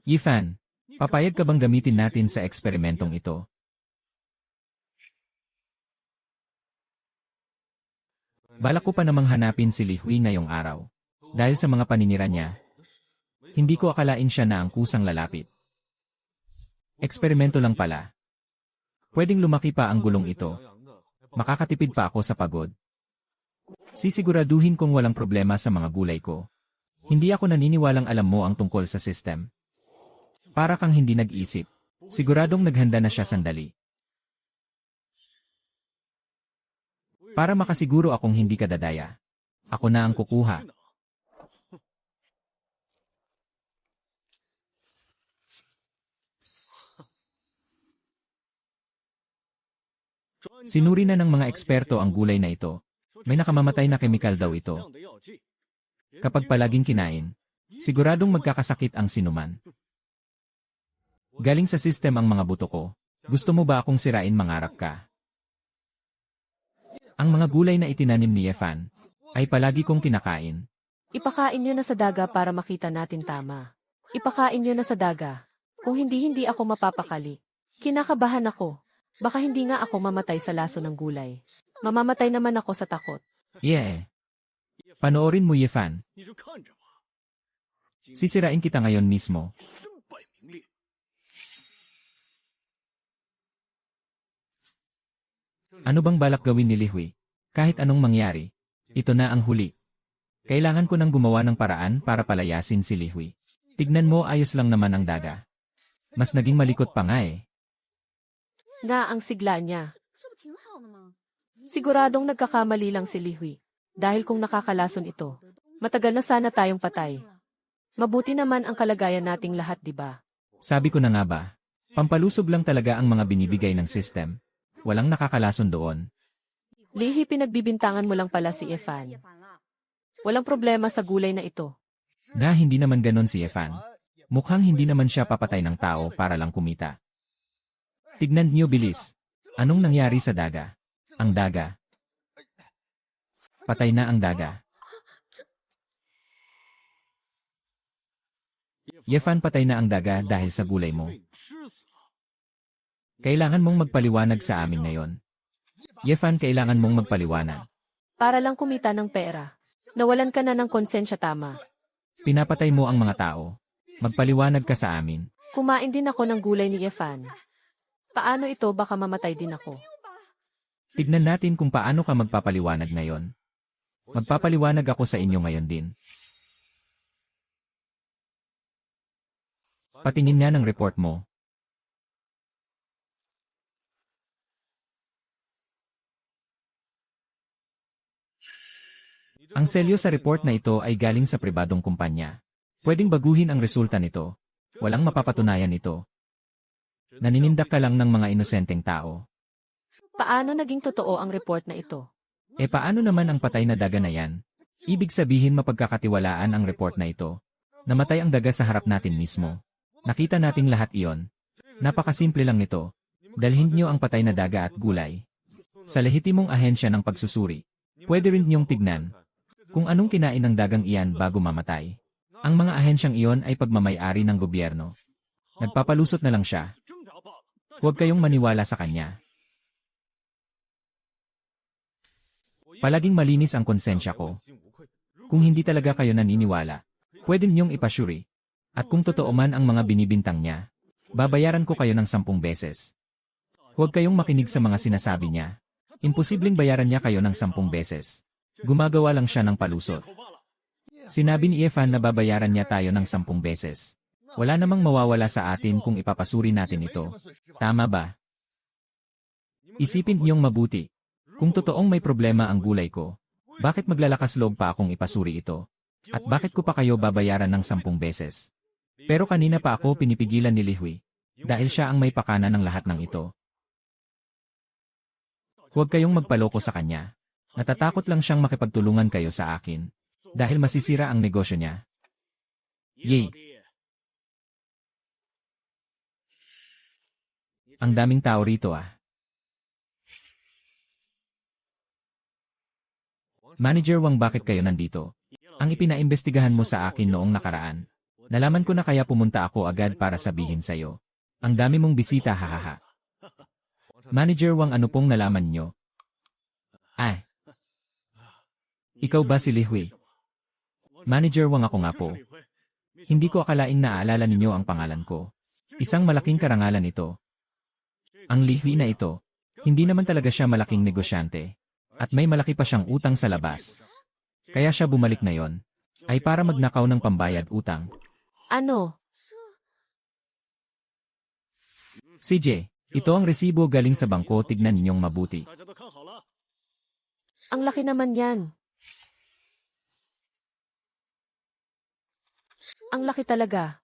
Yefan, papayag ka bang gamitin natin sa eksperimentong ito? Balak ko pa namang hanapin si Li Hui ngayong araw. Dahil sa mga paninira niya, hindi ko akalain siya na ang kusang lalapit. Eksperimento lang pala. Pwedeng lumaki pa ang gulong ito. Makakatipid pa ako sa pagod. Sisiguraduhin kong walang problema sa mga gulay ko. Hindi ako naniniwalang alam mo ang tungkol sa system. Para kang hindi nag-isip. Siguradong naghanda na siya sandali. Para makasiguro akong hindi ka dadaya. Ako na ang kukuha. Sinuri na ng mga eksperto ang gulay na ito. May nakamamatay na kemikal daw ito. Kapag palaging kinain, siguradong magkakasakit ang sinuman. Galing sa system ang mga buto ko. Gusto mo ba akong sirain, mangarap ka? Ang mga gulay na itinanim ni Yefan ay palagi kong kinakain. Ipakain nyo na sa daga para makita natin tama. Ipakain nyo na sa daga. Kung hindi ako mapapakali. Kinakabahan ako. Baka hindi nga ako mamatay sa laso ng gulay. Mamamatay naman ako sa takot. Yeah. Panoorin mo, Yefan. Sisirain kita ngayon mismo. Ano bang balak gawin ni Lihui? Kahit anong mangyari, ito na ang huli. Kailangan ko nang gumawa ng paraan para palayasin si Lihui. Tignan mo, ayos lang naman ang daga. Mas naging malikot pa nga eh. Na ang sigla niya. Siguradong nagkakamali lang si Lihui. Dahil kung nakakalason ito, matagal na sana tayong patay. Mabuti naman ang kalagayan nating lahat, di ba? Sabi ko na nga ba, pampalusog lang talaga ang mga binibigay ng system. Walang nakakalason doon. Lihi, pinagbibintangan mo lang pala si Yefan. Walang problema sa gulay na ito. Na hindi naman ganon si Yefan. Mukhang hindi naman siya papatay ng tao para lang kumita. Tignan niyo, bilis. Anong nangyari sa daga? Ang daga. Patay na ang daga. Yefan, patay na ang daga dahil sa gulay mo. Kailangan mong magpaliwanag sa amin ngayon. Yefan, kailangan mong magpaliwanag. Para lang kumita ng pera. Nawalan ka na ng konsensya, tama. Pinapatay mo ang mga tao. Magpaliwanag ka sa amin. Kumain din ako ng gulay ni Yefan. Paano ito, baka mamatay din ako. Tignan natin kung paano ka magpapaliwanag ngayon. Magpapaliwanag ako sa inyo ngayon din. Patingin nga ng report mo. Ang selyo sa report na ito ay galing sa pribadong kumpanya. Pwedeng baguhin ang resulta nito. Walang mapapatunayan ito. Naninindak ka lang ng mga inosenteng tao. Paano naging totoo ang report na ito? Paano naman ang patay na daga na yan? Ibig sabihin mapagkakatiwalaan ang report na ito. Namatay ang daga sa harap natin mismo. Nakita nating lahat iyon. Napakasimple lang nito. Dalhin niyo ang patay na daga at gulay sa lehitimong ahensya ng pagsusuri. Pwede rin niyong tignan kung anong kinain ng dagang iyan bago mamatay. Ang mga ahensyang iyon ay pagmamay-ari ng gobyerno. Nagpapalusot na lang siya. Huwag kayong maniwala sa kanya. Palaging malinis ang konsensya ko. Kung hindi talaga kayo naniniwala, pwede niyong ipasyuri. At kung totoo man ang mga binibintang niya, babayaran ko kayo ng 10 beses. Huwag kayong makinig sa mga sinasabi niya. Imposibleng bayaran niya kayo ng 10 beses. Gumagawa lang siya ng palusot. Sinabi ni Yefan na babayaran niya tayo ng 10 beses. Wala namang mawawala sa atin kung ipapasuri natin ito. Tama ba? Isipin niyong mabuti. Kung totoong may problema ang gulay ko, bakit maglalakas loob pa akong ipasuri ito? At bakit ko pa kayo babayaran ng 10 beses? Pero kanina pa ako pinipigilan ni Lihui. Dahil siya ang may pakana ng lahat ng ito. Huwag kayong magpaloko sa kanya. Natatakot lang siyang makipagtulungan kayo sa akin. Dahil masisira ang negosyo niya. Yay! Ang daming tao rito ah. Manager Wang, bakit kayo nandito? Ang ipinaimbestigahan mo sa akin noong nakaraan. Nalaman ko na kaya pumunta ako agad para sabihin sa'yo. Ang dami mong bisita, hahaha. Manager Wang, ano pong nalaman nyo? Ikaw ba si Lihui? Manager Wang, ako nga po. Hindi ko akalaing naaalala ninyo ang pangalan ko. Isang malaking karangalan ito. Ang Lihui na ito, hindi naman talaga siya malaking negosyante. At may malaki pa siyang utang sa labas. Kaya siya bumalik na yon, ay para magnakaw ng pambayad utang. Ano? CJ, ito ang resibo galing sa bangko, tignan ninyong mabuti. Ang laki naman yan. Ang laki talaga.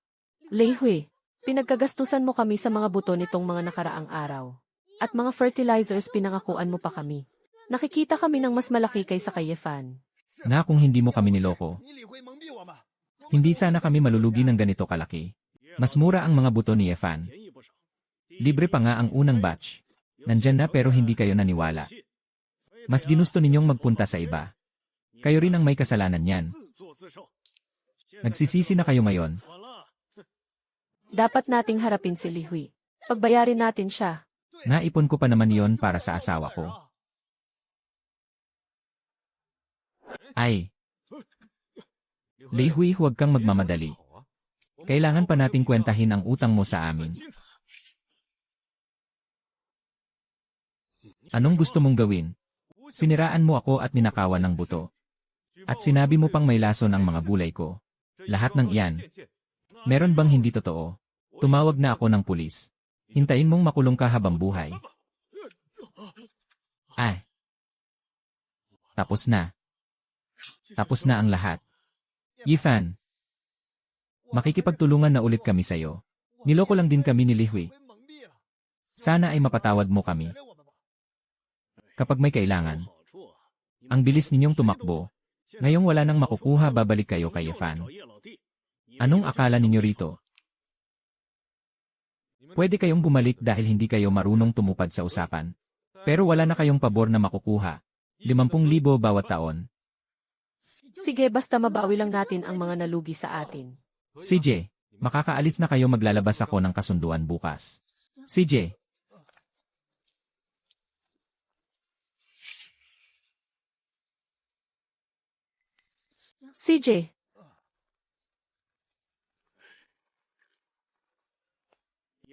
Lihui, pinagkagastusan mo kami sa mga buto nitong mga nakaraang araw. At mga fertilizers pinangakuan mo pa kami. Nakikita kami ng mas malaki kaysa kay Yefan. Na kung hindi mo kami niloko, hindi sana kami malulugi ng ganito kalaki. Mas mura ang mga buto ni Yefan. Libre pa nga ang unang batch. Nandyan na pero hindi kayo naniwala. Mas ginusto ninyong magpunta sa iba. Kayo rin ang may kasalanan yan. Nagsisisi na kayo ngayon. Dapat nating harapin si Li Hui. Pagbayarin natin siya. Naipon ko pa naman yon para sa asawa ko. Ay! Li Hui, huwag kang magmamadali. Kailangan pa nating kwentahin ang utang mo sa amin. Anong gusto mong gawin? Siniraan mo ako at ninakawan ng buto. At sinabi mo pang may lason ang mga gulay ko. Lahat ng iyan. Meron bang hindi totoo? Tumawag na ako ng pulis. Hintayin mong makulong ka habang buhay. Ay! Tapos na. Tapos na ang lahat. Yifan, makikipagtulungan na ulit kami sa'yo. Niloko lang din kami ni Li Hui. Sana ay mapatawad mo kami. Kapag may kailangan. Ang bilis ninyong tumakbo. Ngayong wala nang makukuha, babalik kayo kay Yifan. Anong akala ninyo rito? Pwede kayong bumalik dahil hindi kayo marunong tumupad sa usapan. Pero wala na kayong pabor na makukuha. 50,000 bawat taon. Sige, basta mabawi lang natin ang mga nalugi sa atin. CJ, makakaalis na kayo, maglalabas ako ng kasunduan bukas. CJ. CJ,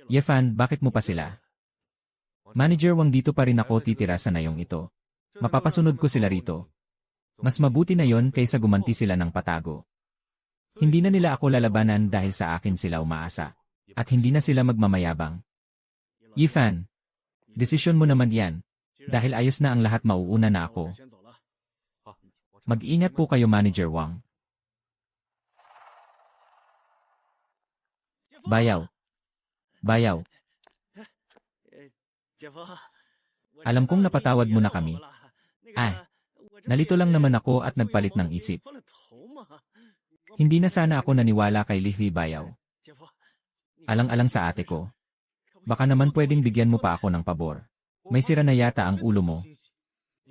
Yefan, bakit mo pa sila? Manager Wang, dito pa rin ako titira sa nayong ito. Mapapasunod ko sila rito. Mas mabuti na yon kaysa gumanti sila ng patago. Hindi na nila ako lalabanan dahil sa akin sila umaasa. At hindi na sila magmamayabang. Yifan, desisyon mo naman yan. Dahil ayos na ang lahat, mauuna na ako. Mag-ingat po kayo, Manager Wang. Bayaw. Bayaw. Alam kong napatawad mo na kami. Nalito lang naman ako at nagpalit ng isip. Hindi na sana ako naniwala kay Li Hui, Bayaw. Alang-alang sa ate ko. Baka naman pwedeng bigyan mo pa ako ng pabor. May sira na yata ang ulo mo.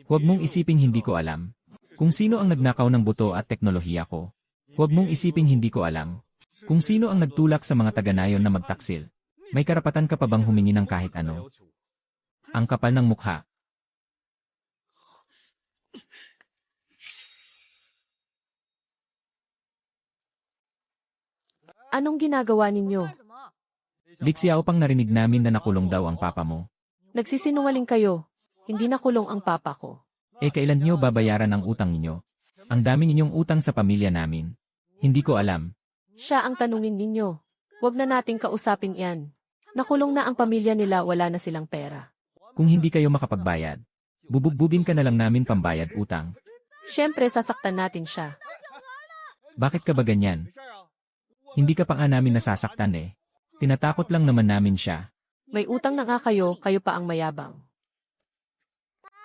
Huwag mong isiping hindi ko alam. Kung sino ang nagnakaw ng buto at teknolohiya ko. Huwag mong isiping hindi ko alam. Kung sino ang nagtulak sa mga taga-nayon na magtaksil. May karapatan ka pa bang humingi ng kahit ano? Ang kapal ng mukha. Anong ginagawa ninyo? Li Xiao, pang narinig namin na nakulong daw ang papa mo. Nagsisinungaling kayo. Hindi nakulong ang papa ko. Kailan niyo babayaran ang utang ninyo? Ang dami ninyong utang sa pamilya namin. Hindi ko alam. Siya ang tanungin ninyo. Huwag na nating kausapin yan. Nakulong na ang pamilya nila, wala na silang pera. Kung hindi kayo makapagbayad, bubugbugin ka na lang namin pambayad utang. Siyempre, sasaktan natin siya. Bakit ka ba ganyan? Hindi ka pa nga namin nasasaktan eh. Tinatakot lang naman namin siya. May utang na nga kayo pa ang mayabang.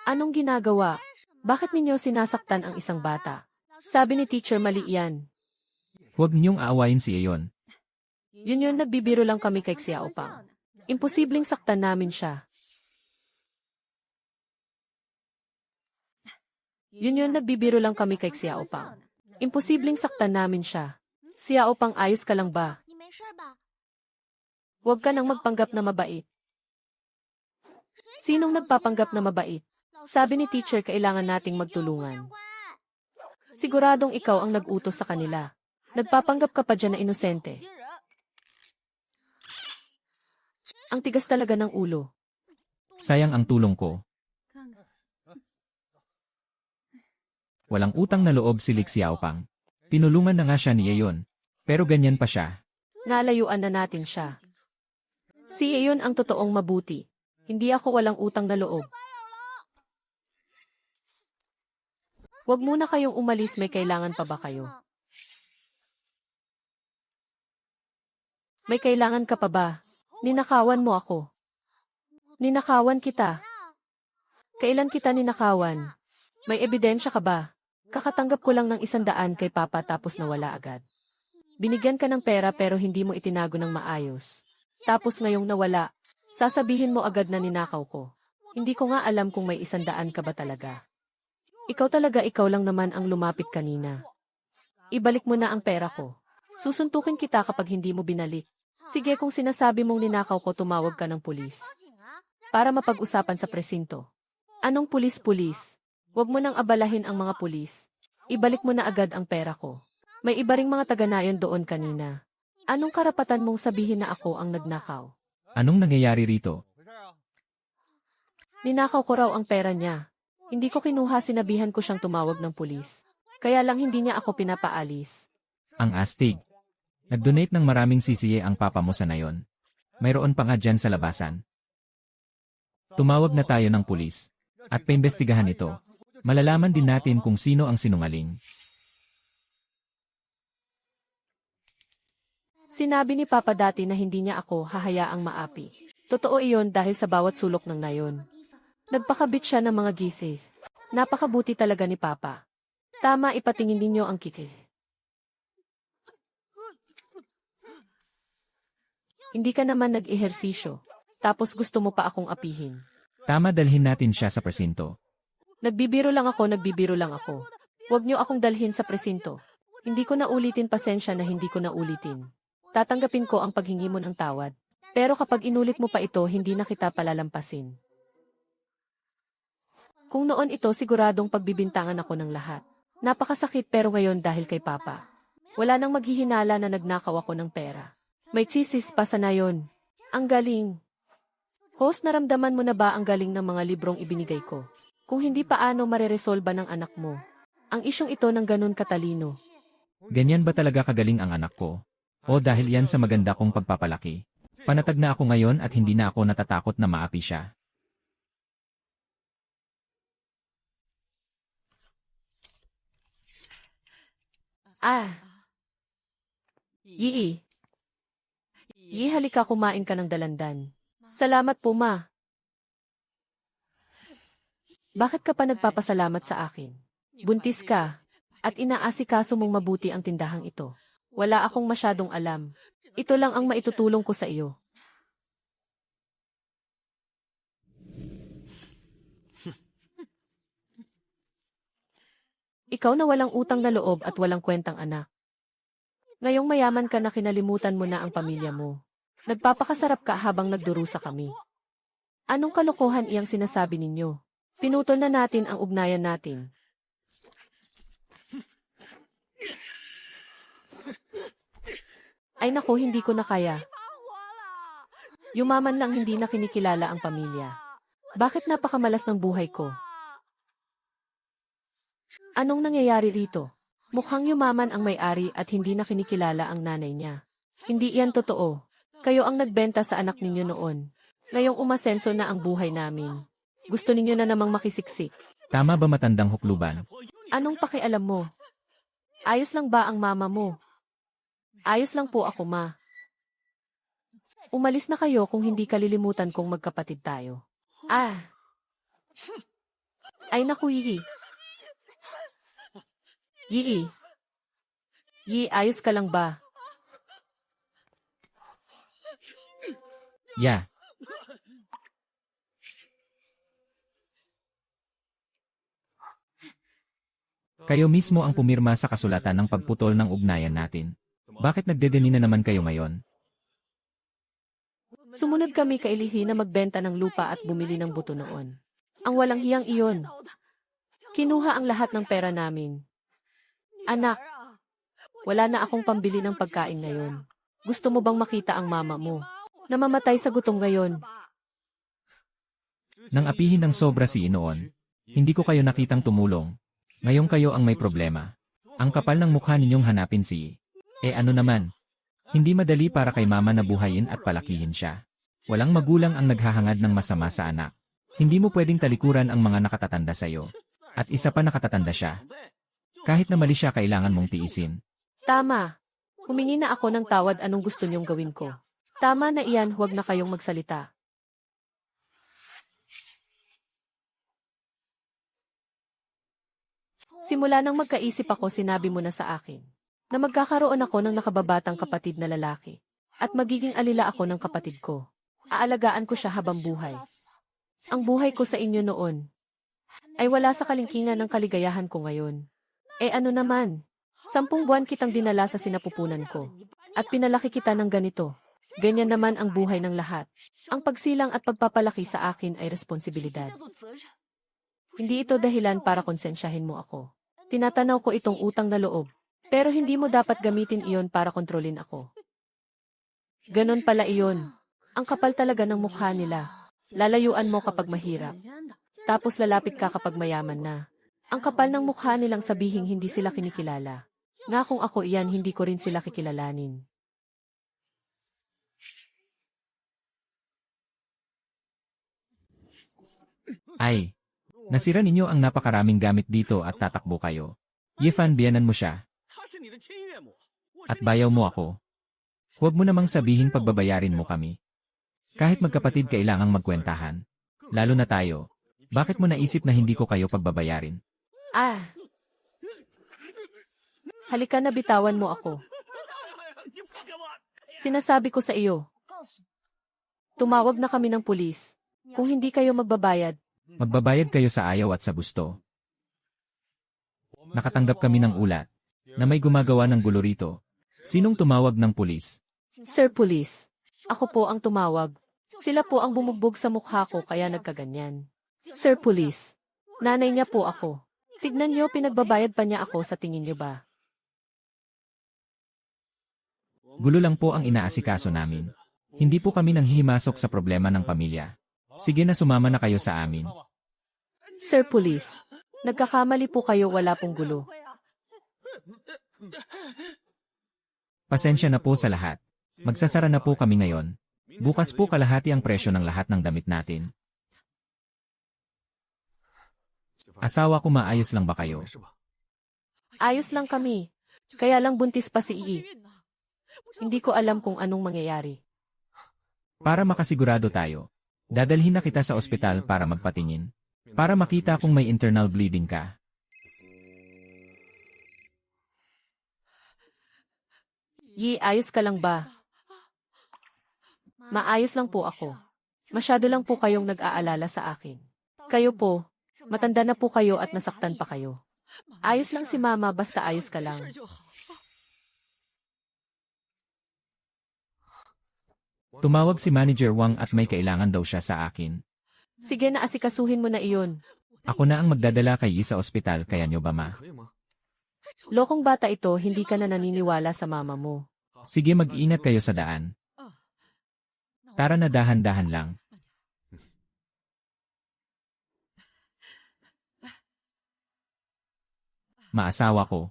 Anong ginagawa? Bakit ninyo sinasaktan ang isang bata? Sabi ni teacher, mali yan. Huwag niyong aawayin si Ayon. Yun, nagbibiro lang kami kay Xiao Pang. Imposibleng saktan namin siya. Yun, nagbibiro lang kami kay Xiao Pang. Imposibleng saktan namin siya. Xiao Pang, ayos ka lang ba? Huwag ka nang magpanggap na mabait. Sinong nagpapanggap na mabait? Sabi ni teacher, kailangan nating magtulungan. Siguradong ikaw ang nag-utos sa kanila. Nagpapanggap ka pa dyan na inosente. Ang tigas talaga ng ulo. Sayang ang tulong ko. Walang utang na loob si Li Xiaopang. Pinulungan na nga siya ni Ayon. Pero ganyan pa siya. Nalayuan na natin siya. Si Ayon ang totoong mabuti. Hindi ako walang utang na loob. Huwag muna kayong umalis, may kailangan pa ba kayo? May kailangan ka pa ba? Ninakawan mo ako. Ninakawan kita. Kailan kita ninakawan? May ebidensya ka ba? Kakatanggap ko lang ng 100 kay Papa tapos nawala agad. Binigyan ka ng pera pero hindi mo itinago ng maayos. Tapos ngayong nawala, sasabihin mo agad na ninakaw ko. Hindi ko nga alam kung may 100 ka ba talaga. Ikaw lang naman ang lumapit kanina. Ibalik mo na ang pera ko. Susuntukin kita kapag hindi mo binalik. Sige, kung sinasabi mong ninakaw ko, tumawag ka ng pulis. Para mapag-usapan sa presinto. Anong pulis-pulis? Huwag mo nang abalahin ang mga pulis. Ibalik mo na agad ang pera ko. May iba ring mga taga-nayon doon kanina. Anong karapatan mong sabihin na ako ang nagnakaw? Anong nangyayari rito? Ninakaw ko raw ang pera niya. Hindi ko kinuha, sinabihan ko siyang tumawag ng pulis. Kaya lang hindi niya ako pinapaalis. Ang astig. Nag-donate ng maraming sisiye ang papa mo sa nayon. Mayroon pa nga dyan sa labasan. Tumawag na tayo ng pulis. At paimbestigahan ito. Malalaman din natin kung sino ang sinungaling. Sinabi ni Papa dati na hindi niya ako hahayaang maapi. Totoo iyon dahil sa bawat sulok ng nayon. Nagpakabit siya ng mga gises. Napakabuti talaga ni Papa. Tama, ipatingin ninyo ang kikis. Hindi ka naman nag-ehersisyo. Tapos gusto mo pa akong apihin. Tama, dalhin natin siya sa presinto. Nagbibiro lang ako. Huwag niyo akong dalhin sa presinto. Hindi ko na ulitin, pasensya na hindi ko na ulitin. Tatanggapin ko ang paghingi mo ng tawad. Pero kapag inulit mo pa ito, hindi na kita palalampasin. Kung noon ito, siguradong pagbibintangan ako ng lahat. Napakasakit, pero ngayon dahil kay Papa. Wala nang maghihinala na nagnakaw ako ng pera. May tsisis pa sa nayon. Ang galing. Host, naramdaman mo na ba ang galing ng mga librong ibinigay ko? Kung hindi, paano mareresolba ng anak mo ang isyong ito ng ganun katalino? Ganyan ba talaga kagaling ang anak ko? O dahil yan sa maganda kong pagpapalaki? Panatag na ako ngayon at hindi na ako natatakot na maapi siya. Yii. Yii, halika, kumain ka ng dalandan. Salamat po, Ma. Bakit ka pa nagpapasalamat sa akin? Buntis ka, at inaasikaso mong mabuti ang tindahang ito. Wala akong masyadong alam. Ito lang ang maitutulong ko sa iyo. Ikaw na walang utang na loob at walang kwentang anak. Ngayong mayaman ka na, kinalimutan mo na ang pamilya mo. Nagpapakasarap ka habang nagdurusa kami. Anong kalokohan iyang sinasabi ninyo? Pinutol na natin ang ugnayan natin. Ay naku, hindi ko na kaya. Yumaman lang, hindi na kinikilala ang pamilya. Bakit napakamalas ng buhay ko? Anong nangyayari rito? Mukhang yumaman ang may-ari at hindi na kinikilala ang nanay niya. Hindi iyan totoo. Kayo ang nagbenta sa anak ninyo noon. Ngayong umasenso na ang buhay namin. Gusto ninyo na namang makisiksik. Tama ba, matandang hukluban? Anong pakialam mo? Ayos lang ba ang mama mo? Ayos lang po ako, Ma. Umalis na kayo kung hindi kalilimutan kong magkapatid tayo. Ay naku, Yii. Yii. Yii, ayos ka lang ba? Yeah. Kayo mismo ang pumirma sa kasulatan ng pagputol ng ugnayan natin. Bakit nagdedeni na naman kayo ngayon? Sumunod kami kay Lihi na magbenta ng lupa at bumili ng buto noon. Ang walang hiyang iyon. Kinuha ang lahat ng pera namin. Anak, wala na akong pambili ng pagkain ngayon. Gusto mo bang makita ang mama mo? Namamatay sa gutom ngayon. Nang apihin ng sobra si Inoon, hindi ko kayo nakitang tumulong. Ngayon kayo ang may problema. Ang kapal ng mukha ninyong hanapin si... ano naman? Hindi madali para kay mama na buhayin at palakihin siya. Walang magulang ang naghahangad ng masama sa anak. Hindi mo pwedeng talikuran ang mga nakatatanda sa'yo. At isa pa, nakatatanda siya. Kahit na mali siya, kailangan mong tiisin. Tama. Humingi na ako ng tawad, anong gusto niyong gawin ko? Tama na iyan, huwag na kayong magsalita. Simula nang magkaisip ako, sinabi mo na sa akin na magkakaroon ako ng nakababatang kapatid na lalaki at magiging alila ako ng kapatid ko. Aalagaan ko siya habang buhay. Ang buhay ko sa inyo noon ay wala sa kalingkingan ng kaligayahan ko ngayon. Ano naman? 10 buwan kitang dinala sa sinapupunan ko at pinalaki kita ng ganito. Ganyan naman ang buhay ng lahat. Ang pagsilang at pagpapalaki sa akin ay responsibilidad. Hindi ito dahilan para konsensyahin mo ako. Tinatanaw ko itong utang na loob, pero hindi mo dapat gamitin iyon para kontrolin ako. Ganon pala iyon. Ang kapal talaga ng mukha nila. Lalayuan mo kapag mahirap. Tapos lalapit ka kapag mayaman na. Ang kapal ng mukha nilang sabihing hindi sila kinikilala. Nga kung ako iyan, hindi ko rin sila kikilalanin. Ay, nasira ninyo ang napakaraming gamit dito at tatakbo kayo. Yifan, biyanan mo siya. At bayaw mo ako. Huwag mo namang sabihing pagbabayarin mo kami. Kahit magkapatid kailangang magkwentahan. Lalo na tayo. Bakit mo naisip na hindi ko kayo pagbabayarin? Halika na, bitawan mo ako. Sinasabi ko sa iyo. Tumawag na kami ng pulis. Kung hindi kayo magbabayad, Magbabayad kayo sa ayaw at sa gusto. Nakatanggap kami ng ulat na may gumagawa ng gulo rito. Sinong tumawag ng pulis? Sir Police, ako po ang tumawag. Sila po ang bumugbog sa mukha ko kaya nagkaganyan. Sir Police, nanay niya po ako. Tignan niyo, pinagbabayad pa niya ako, sa tingin niyo ba? Gulo lang po ang inaasikaso namin. Hindi po kami nanghihimasok sa problema ng pamilya. Sige na, sumama na kayo sa amin. Sir Police, nagkakamali po kayo, wala pong gulo. Pasensya na po sa lahat. Magsasara na po kami ngayon. Bukas po kalahati ang presyo ng lahat ng damit natin. Asawa ko, maayos lang ba kayo? Ayos lang kami. Kaya lang buntis pa si Ii. Hindi ko alam kung anong mangyayari. Para makasigurado tayo, dadalhin na kita sa ospital para magpatingin. Para makita kung may internal bleeding ka. Yi, ayos ka lang ba? Maayos lang po ako. Masyado lang po kayong nag-aalala sa akin. Kayo po, matanda na po kayo at nasaktan pa kayo. Ayos lang si Mama, basta ayos ka lang. Tumawag si Manager Wang at may kailangan daw siya sa akin. Sige na, asikasuhin mo na iyon. Ako na ang magdadala kay Yi sa ospital, kaya nyo ba, ma? Lokong bata ito, hindi ka na naniniwala sa mama mo. Sige, mag-ingat kayo sa daan. Tara na, dahan-dahan lang. Maasawa ko.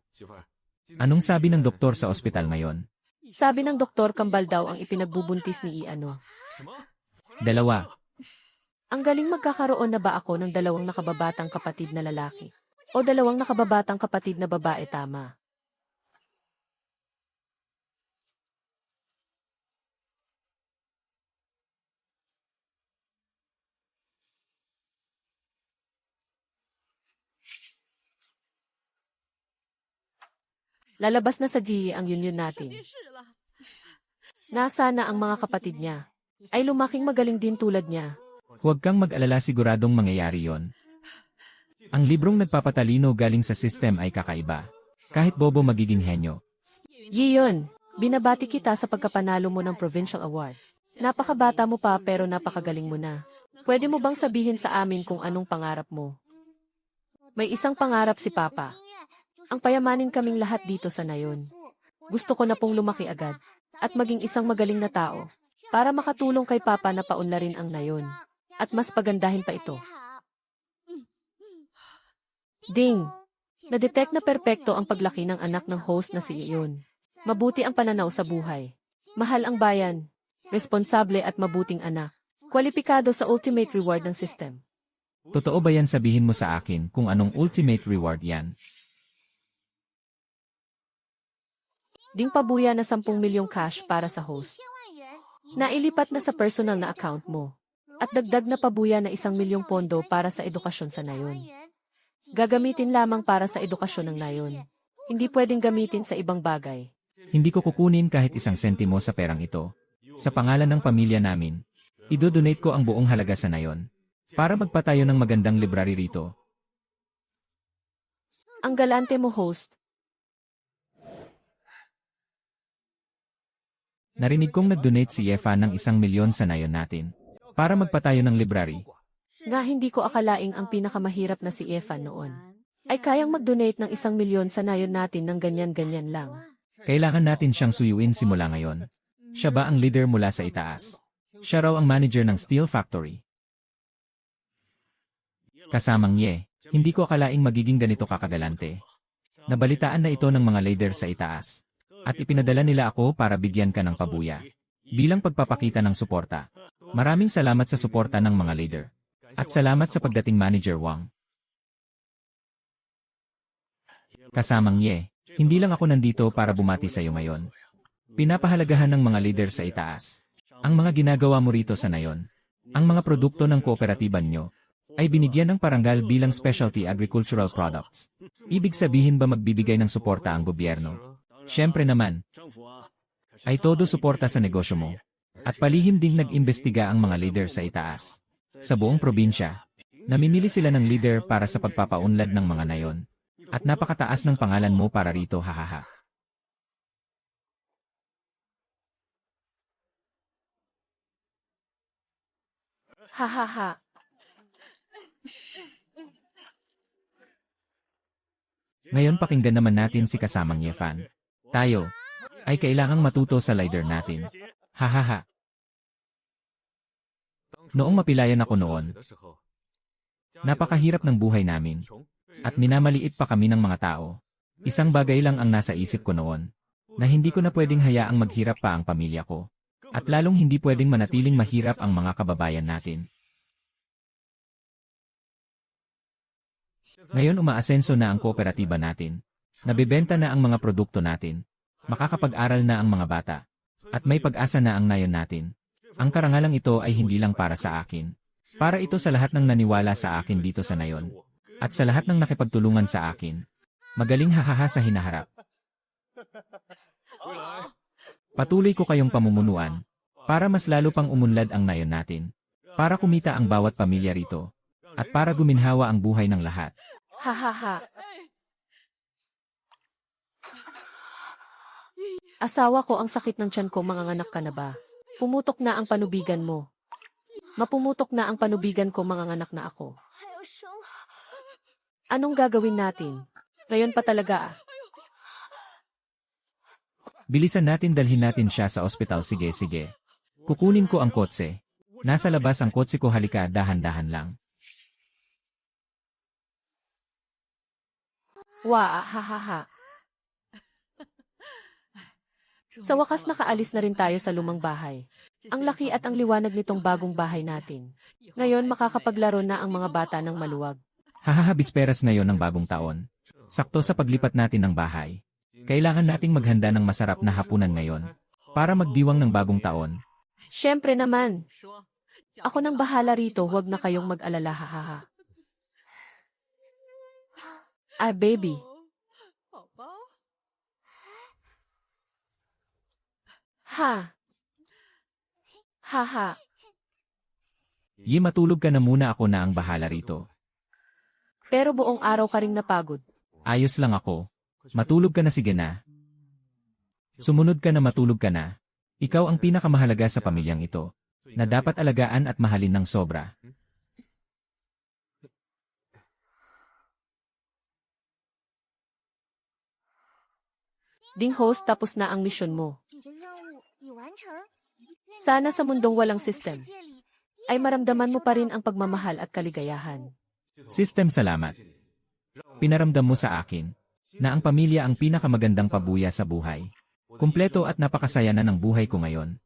Anong sabi ng doktor sa ospital ngayon? Sabi ng doktor, kambal daw ang ipinagbubuntis ni Iano. 2. Ang galing, magkakaroon na ba ako ng 2 nakababatang kapatid na lalaki? O 2 nakababatang kapatid na babae, tama? Lalabas na sa GE ang union natin. Nasana ang mga kapatid niya? Ay lumaking magaling din tulad niya. Huwag kang mag-alala, siguradong mangyayari yon. Ang librong nagpapatalino galing sa system ay kakaiba. Kahit bobo magiging henyo. Yun, binabati kita sa pagkapanalo mo ng Provincial Award. Napakabata mo pa pero napakagaling mo na. Pwede mo bang sabihin sa amin kung anong pangarap mo? May isang pangarap si Papa. Ang payamanin kaming lahat dito sa nayon. Gusto ko na pong lumaki agad at maging isang magaling na tao para makatulong kay Papa na paunlarin ang nayon. At mas pagandahin pa ito. Ding! Na-detect na perpekto ang paglaki ng anak ng host na si Iyon. Mabuti ang pananaw sa buhay. Mahal ang bayan. Responsable at mabuting anak. Kwalipikado sa ultimate reward ng system. Totoo ba yan? Sabihin mo sa akin kung anong ultimate reward yan. Ding, pabuya na 10 milyong cash para sa host. Nailipat na sa personal na account mo. At dagdag na pabuya na 1 milyong pondo para sa edukasyon sa nayon. Gagamitin lamang para sa edukasyon ng nayon. Hindi pwedeng gamitin sa ibang bagay. Hindi ko kukunin kahit isang sentimo sa perang ito. Sa pangalan ng pamilya namin, idodonate ko ang buong halaga sa nayon. Para magpatayo ng magandang library rito. Ang galante mo, host. Narinig kong nag-donate si Yefa ng 1,000,000 sa nayon natin. Para magpatayo ng library. Nga hindi ko akalaing ang pinakamahirap na si Evan noon ay kayang mag-donate ng 1,000,000 sa nayon natin ng ganyan-ganyan lang. Kailangan natin siyang suyuin simula ngayon. Siya ba ang leader mula sa itaas? Siya raw ang manager ng steel factory. Kasamang Ye, hindi ko akalaing magiging ganito kakagalante. Nabalitaan na ito ng mga leader sa itaas. At ipinadala nila ako para bigyan ka ng pabuya. Bilang pagpapakita ng suporta. Maraming salamat sa suporta ng mga leader. At salamat sa pagdating Manager Wang. Kasamang Ye, hindi lang ako nandito para bumati sa iyo ngayon. Pinapahalagahan ng mga leader sa itaas. Ang mga ginagawa mo rito sa nayon. Ang mga produkto ng kooperatiban nyo ay binigyan ng parangal bilang specialty agricultural products. Ibig sabihin ba magbibigay ng suporta ang gobyerno? Siyempre naman, ay todo suporta sa negosyo mo. At palihim ding nag-imbestiga ang mga leader sa itaas. Sa buong probinsya, namimili sila ng leader para sa pagpapaunlad ng mga nayon. At napakataas ng pangalan mo para rito, hahaha. Hahaha. Ngayon pakinggan naman natin si kasamang Yefan. Tayo ay kailangang matuto sa leader natin. Hahaha. Noong mapilayan ako noon, napakahirap ng buhay namin. At minamaliit pa kami ng mga tao. Isang bagay lang ang nasa isip ko noon. Na hindi ko na pwedeng hayaang maghirap pa ang pamilya ko. At lalong hindi pwedeng manatiling mahirap ang mga kababayan natin. Ngayon umaasenso na ang kooperatiba natin. Nabibenta na ang mga produkto natin. Makakapag-aral na ang mga bata. At may pag-asa na ang nayon natin. Ang karangalang ito ay hindi lang para sa akin. Para ito sa lahat ng naniwala sa akin dito sa nayon. At sa lahat ng nakipagtulungan sa akin. Magaling hahaha sa hinaharap. Patuloy ko kayong pamumunuan. Para mas lalo pang umunlad ang nayon natin. Para kumita ang bawat pamilya rito. At para guminhawa ang buhay ng lahat. Hahaha. Asawa ko, ang sakit ng tiyan ko, manganganak ka na ba? Pumutok na ang panubigan mo. Mapumutok na ang panubigan ko, manganganak na ako. Anong gagawin natin? Ngayon pa talaga. Bilisan natin, dalhin natin siya sa ospital. Sige, sige. Kukunin ko ang kotse. Nasa labas ang kotse ko, halika, dahan-dahan lang. Hahaha. Sa wakas nakaalis na rin tayo sa lumang bahay. Ang laki at ang liwanag nitong bagong bahay natin. Ngayon makakapaglaro na ang mga bata ng maluwag. Hahaha, bisperas ngayon ng bagong taon. Sakto sa paglipat natin ng bahay. Kailangan nating maghanda ng masarap na hapunan ngayon. Para magdiwang ng bagong taon. Siyempre naman. Ako nang bahala rito, huwag na kayong mag-alala, hahaha. Baby. Haha. Yi, matulog ka na muna, ako na ang bahala rito. Pero buong araw ka ring napagod. Ayos lang ako. Matulog ka na, sige na. Sumunod ka na, matulog ka na. Ikaw ang pinakamahalaga sa pamilyang ito. Na dapat alagaan at mahalin ng sobra. Ding host, tapos na ang misyon mo. Sana sa mundong walang system, ay maramdaman mo pa rin ang pagmamahal at kaligayahan. System, salamat. Pinaramdam mo sa akin na ang pamilya ang pinakamagandang pabuya sa buhay. Kumpleto at napakasaya na ng buhay ko ngayon.